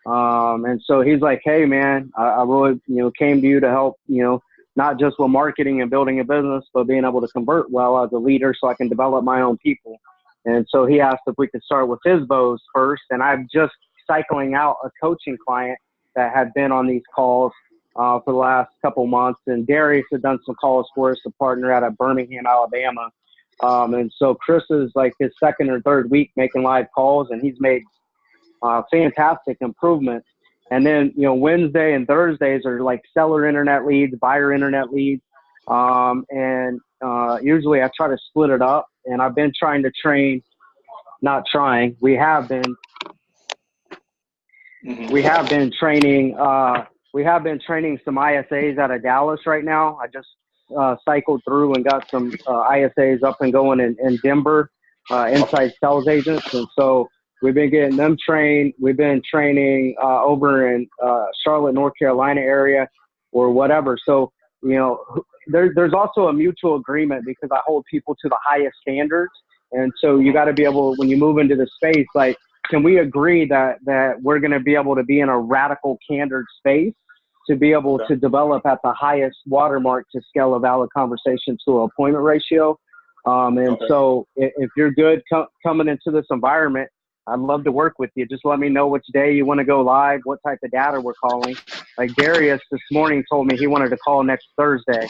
Speaker 1: And so he's like, hey, man, I really, you know, came to you to help, you know, not just with marketing and building a business, but being able to convert well as a leader so I can develop my own people. And so he asked if we could start with FSBOs first. And I'm just cycling out a coaching client that had been on these calls for the last couple months. And Darius had done some calls for us, a partner out of Birmingham, Alabama. And so Chris is like his second or third week making live calls, and he's made fantastic improvements. And then, you know, Wednesday and Thursdays are like seller internet leads, buyer internet leads. And usually I try to split it up, and I've been trying to train, not trying, we have been training some ISAs out of Dallas right now. I just cycled through and got some ISAs up and going in Denver, inside sales agents. And so we've been getting them trained. We've been training over in Charlotte, North Carolina area or whatever. So, you know, there's also a mutual agreement because I hold people to the highest standards. And so you got to be able, when you move into the space, like, can we agree that we're going to be able to be in a radical candid space to be able to develop at the highest watermark to scale a valid conversation to an appointment ratio? So if you're good coming into this environment, I'd love to work with you. Just let me know which day you want to go live, what type of data we're calling. Like Darius this morning told me he wanted to call next Thursday,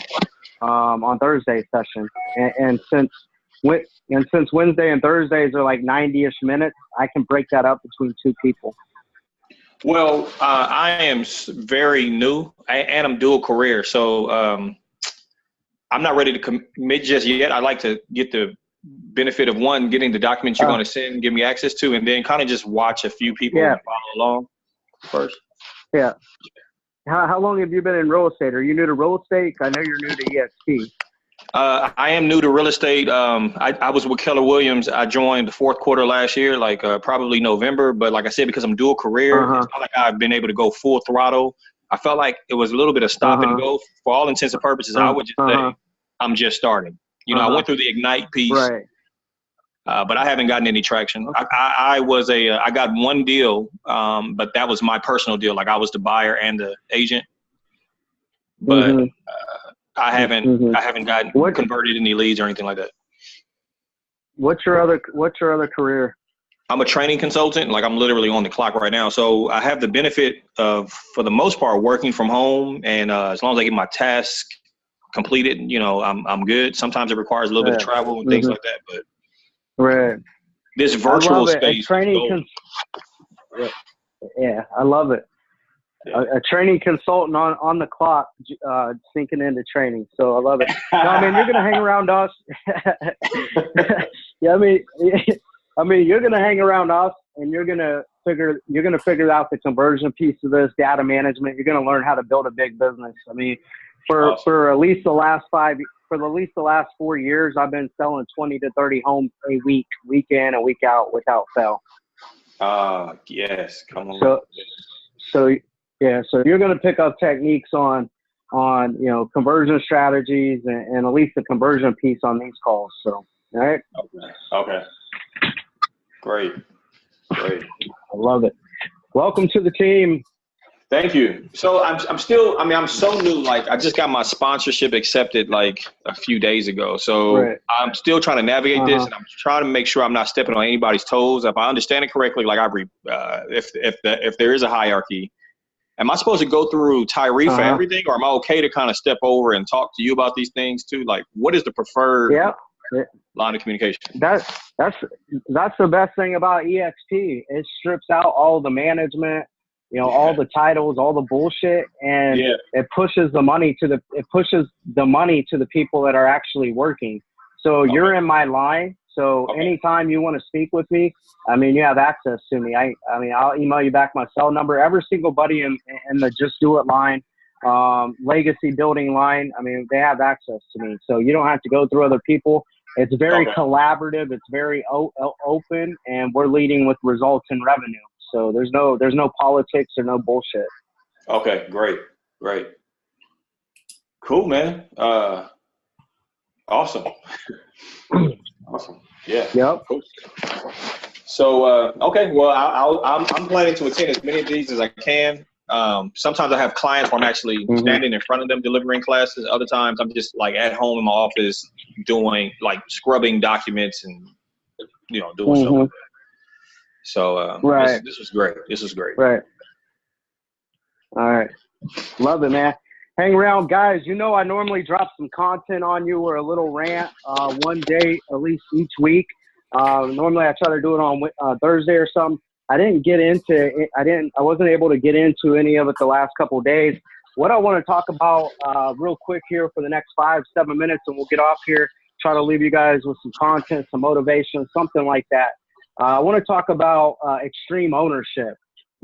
Speaker 1: on Thursday session. And since Wednesday and Thursdays are like 90-ish minutes, I can break that up between two people.
Speaker 7: Well, I am very new and I'm dual career. So I'm not ready to commit just yet. I like to get the benefit of one, getting the documents you're going to send, give me access to, and then kind of just watch a few people and follow along first. Yeah.
Speaker 1: How long have you been in real estate? Are you new to real estate? I know you're new to eXp.
Speaker 7: I am new to real estate. I was with Keller Williams. I joined the fourth quarter last year, like probably November. But like I said, because I'm dual career, it's not like I've been able to go full throttle. I felt like it was a little bit of stop and go. For all intents and purposes, I would just say I'm just starting. You know, I went through the Ignite piece, but I haven't gotten any traction. I got one deal, but that was my personal deal. Like I was the buyer and the agent, but I haven't gotten converted any leads or anything like that.
Speaker 1: What's your other career?
Speaker 7: I'm a training consultant. Like I'm literally on the clock right now. So I have the benefit of, for the most part, working from home. And as long as I get my task completed, you know, I'm good. Sometimes it requires a little bit of travel and things like that. But this virtual space.
Speaker 1: I love it. A training consultant on the clock, sinking into training. So I love it. No, I mean, you're going to hang around us. I mean, you're going to hang around us, and you're going to figure out the conversion piece of this, data management. You're going to learn how to build a big business. I mean, for at least the last 4 years, I've been selling 20 to 30 homes a week, week in and week out without fail.
Speaker 7: Yes, come on.
Speaker 1: So you're going to pick up techniques on you know, conversion strategies and at least the conversion piece on these calls. So, all right.
Speaker 7: Okay. Great.
Speaker 1: I love it. Welcome to the team.
Speaker 7: Thank you. So I'm still, I mean, I'm so new. Like I just got my sponsorship accepted like a few days ago. So I'm still trying to navigate this, and I'm trying to make sure I'm not stepping on anybody's toes. If I understand it correctly, like if there is a hierarchy, Am I supposed to go through Tyree for everything, or am I okay to kind of step over and talk to you about these things too? Like, what is the preferred line of communication?
Speaker 1: That's the best thing about eXp. It strips out all the management, all the titles, all the bullshit, and it pushes the money to the people that are actually working. So you're in my line. So anytime you want to speak with me, I mean, you have access to me. I mean, I'll email you back my cell number. Every single buddy in the Just Do It line, legacy building line, I mean, they have access to me. So you don't have to go through other people. It's very collaborative. It's very open, and we're leading with results and revenue. So there's no politics or no bullshit.
Speaker 7: Okay, great. Cool, man. Awesome. Awesome. Yeah.
Speaker 1: Yep.
Speaker 7: Cool. So, okay. Well, I'm planning to attend as many of these as I can. Sometimes I have clients where I'm actually standing in front of them delivering classes. Other times I'm just like at home in my office doing like scrubbing documents and doing stuff like that. So this was great.
Speaker 1: Right. All right. Love it, man. Hang around, guys. I normally drop some content on you or a little rant one day at least each week. Normally I try to do it on Thursday or something. I didn't get into it. I wasn't able to get into any of it the last couple of days. What I want to talk about real quick here for the next 5-7 minutes, and we'll get off here, try to leave you guys with some content, some motivation, something like that. I want to talk about extreme ownership.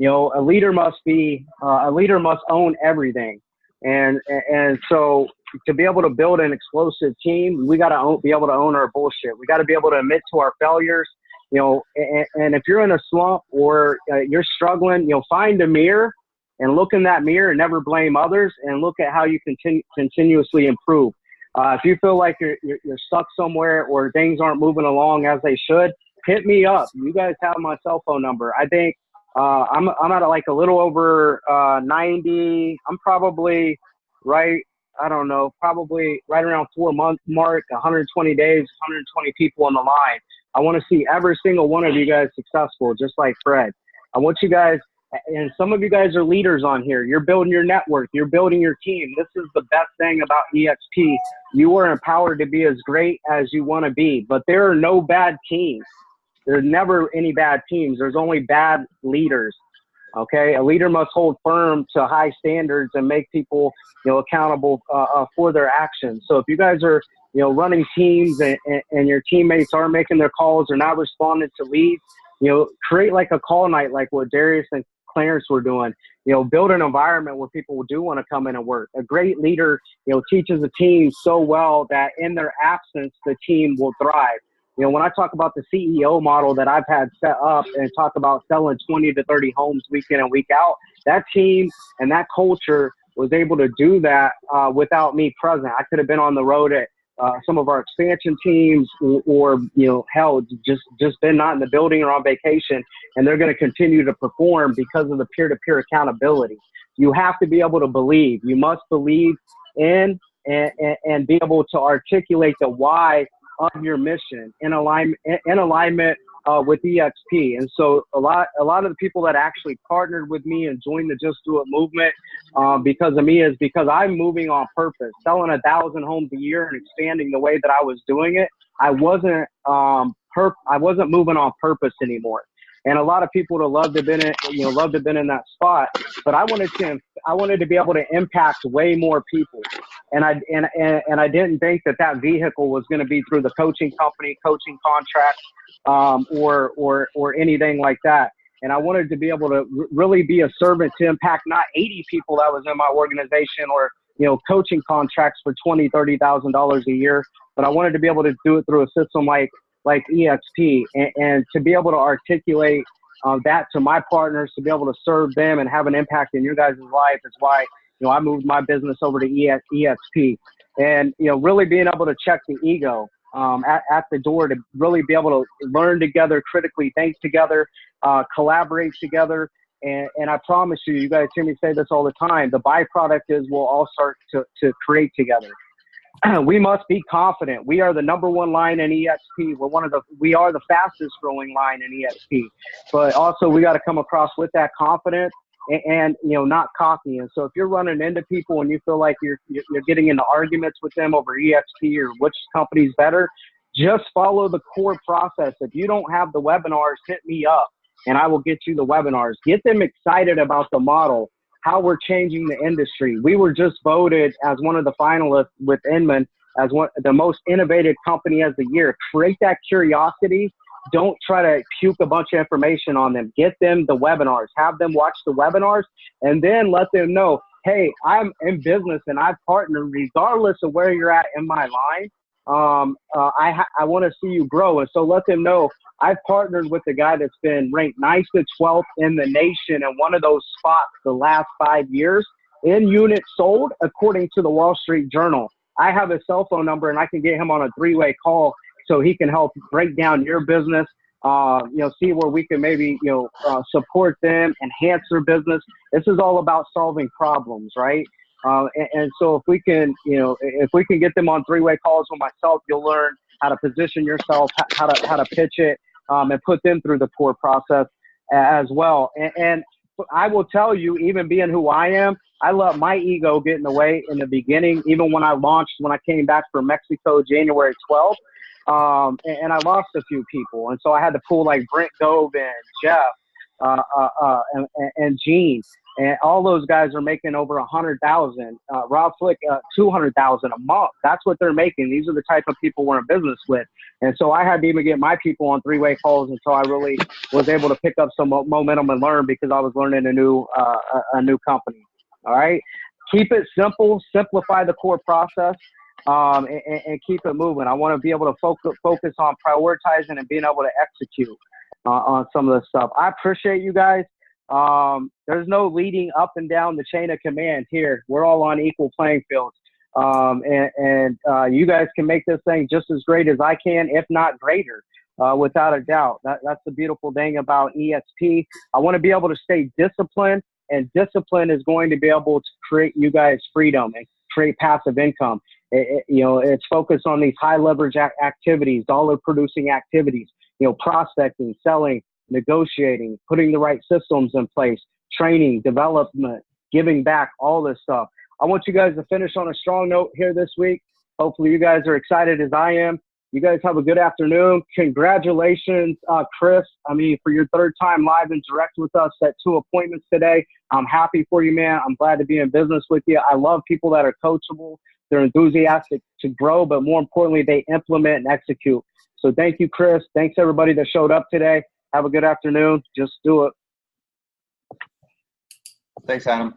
Speaker 1: A leader must own everything. And so to be able to build an explosive team, we got to be able to own our bullshit. We got to be able to admit to our failures, and if you're in a slump or you're struggling, find a mirror and look in that mirror and never blame others, and look at how you continuously improve. If you feel like you're stuck somewhere or things aren't moving along as they should, hit me up. You guys have my cell phone number. I think I'm at like a little over 90. I'm probably probably right around 4-month mark, 120 days, 120 people on the line. I want to see every single one of you guys successful, just like Fred. I want you guys, and some of you guys are leaders on here. You're building your network. You're building your team. This is the best thing about eXp. You are empowered to be as great as you want to be, but there are no bad teams. There's never any bad teams. There's only bad leaders. Okay, a leader must hold firm to high standards and make people, accountable for their actions. So if you guys are, running teams and your teammates aren't making their calls or not responding to leads, create like a call night, like what Darius and Clarence were doing. Build an environment where people do want to come in and work. A great leader, teaches a team so well that in their absence, the team will thrive. When I talk about the CEO model that I've had set up and talk about selling 20 to 30 homes week in and week out, that team and that culture was able to do that without me present. I could have been on the road at some of our expansion teams or hell, just been not in the building or on vacation, and they're going to continue to perform because of the peer-to-peer accountability. You have to be able to believe. You must believe in and be able to articulate the why of your mission in alignment with eXp. And so a lot of the people that actually partnered with me and joined the Just Do It movement because of me is because I'm moving on purpose. Selling 1,000 homes a year and expanding the way that I was doing it, I wasn't moving on purpose anymore. And a lot of people would love to have been in that spot, but I wanted to be able to impact way more people. And I didn't think that vehicle was going to be through the coaching company, coaching contract, or anything like that. And I wanted to be able to really be a servant to impact not 80 people that was in my organization or, coaching contracts for $20,000, $30,000 a year, but I wanted to be able to do it through a system like eXp, and to be able to articulate that to my partners, to be able to serve them and have an impact in your guys' life is why, I moved my business over to eXp. And, really being able to check the ego at the door, to really be able to learn together, critically think together, collaborate together. And I promise you guys hear me say this all the time, the byproduct is we'll all start to create together. We must be confident. We are the #1 line in eXp. We are the fastest growing line in eXp. But also we got to come across with that confidence and not cocky. And so if you're running into people and you feel like you're getting into arguments with them over eXp or which company's better, just follow the core process. If you don't have the webinars, hit me up and I will get you the webinars. Get them excited about the model, how we're changing the industry. We were just voted as one of the finalists with Inman as the most innovative company of the year. Create that curiosity. Don't try to puke a bunch of information on them. Get them the webinars. Have them watch the webinars, and then let them know, hey, I'm in business and I've partnered regardless of where you're at in my line. I want to see you grow. And so let them know I've partnered with a guy that's been ranked 9th to 12th in the nation in one of those spots the last 5 years in units sold, according to the Wall Street Journal. I have his cell phone number and I can get him on a 3-way call so he can help break down your business, see where we can maybe, support them, enhance their business. This is all about solving problems, right? And so if we can get them on 3-way calls with myself, you'll learn how to position yourself, how to pitch it, and put them through the core process as well. And I will tell you, even being who I am, I let my ego get in the way in the beginning, even when I came back from Mexico, January 12th. And I lost a few people. And so I had to pull like Brent Gove and Jeff, and Gene. And all those guys are making over 100,000. Rob Flick, 200,000 a month. That's what they're making. These are the type of people we're in business with. And so I had to even get my people on 3-way calls until I really was able to pick up some momentum and learn, because I was learning a new company. All right. Keep it simple. Simplify the core process. And keep it moving. I want to be able to focus on prioritizing and being able to execute on some of this stuff. I appreciate you guys. There's no leading up and down the chain of command here. We're all on equal playing fields. And you guys can make this thing just as great as I can, if not greater, without a doubt. That's the beautiful thing about eXp. I want to be able to stay disciplined, and discipline is going to be able to create you guys freedom and create passive income. It's focused on these high leverage activities, dollar producing activities, prospecting, selling, negotiating, putting the right systems in place, training, development, giving back, all this stuff. I want you guys to finish on a strong note here this week. Hopefully you guys are excited as I am. You guys have a good afternoon. Congratulations, Chris. For your 3rd time live and direct with us at 2 appointments today. I'm happy for you, man. I'm glad to be in business with you. I love people that are coachable. They're enthusiastic to grow, but more importantly, they implement and execute. So thank you, Chris. Thanks, everybody that showed up today. Have a good afternoon. Just do it.
Speaker 3: Thanks, Adam.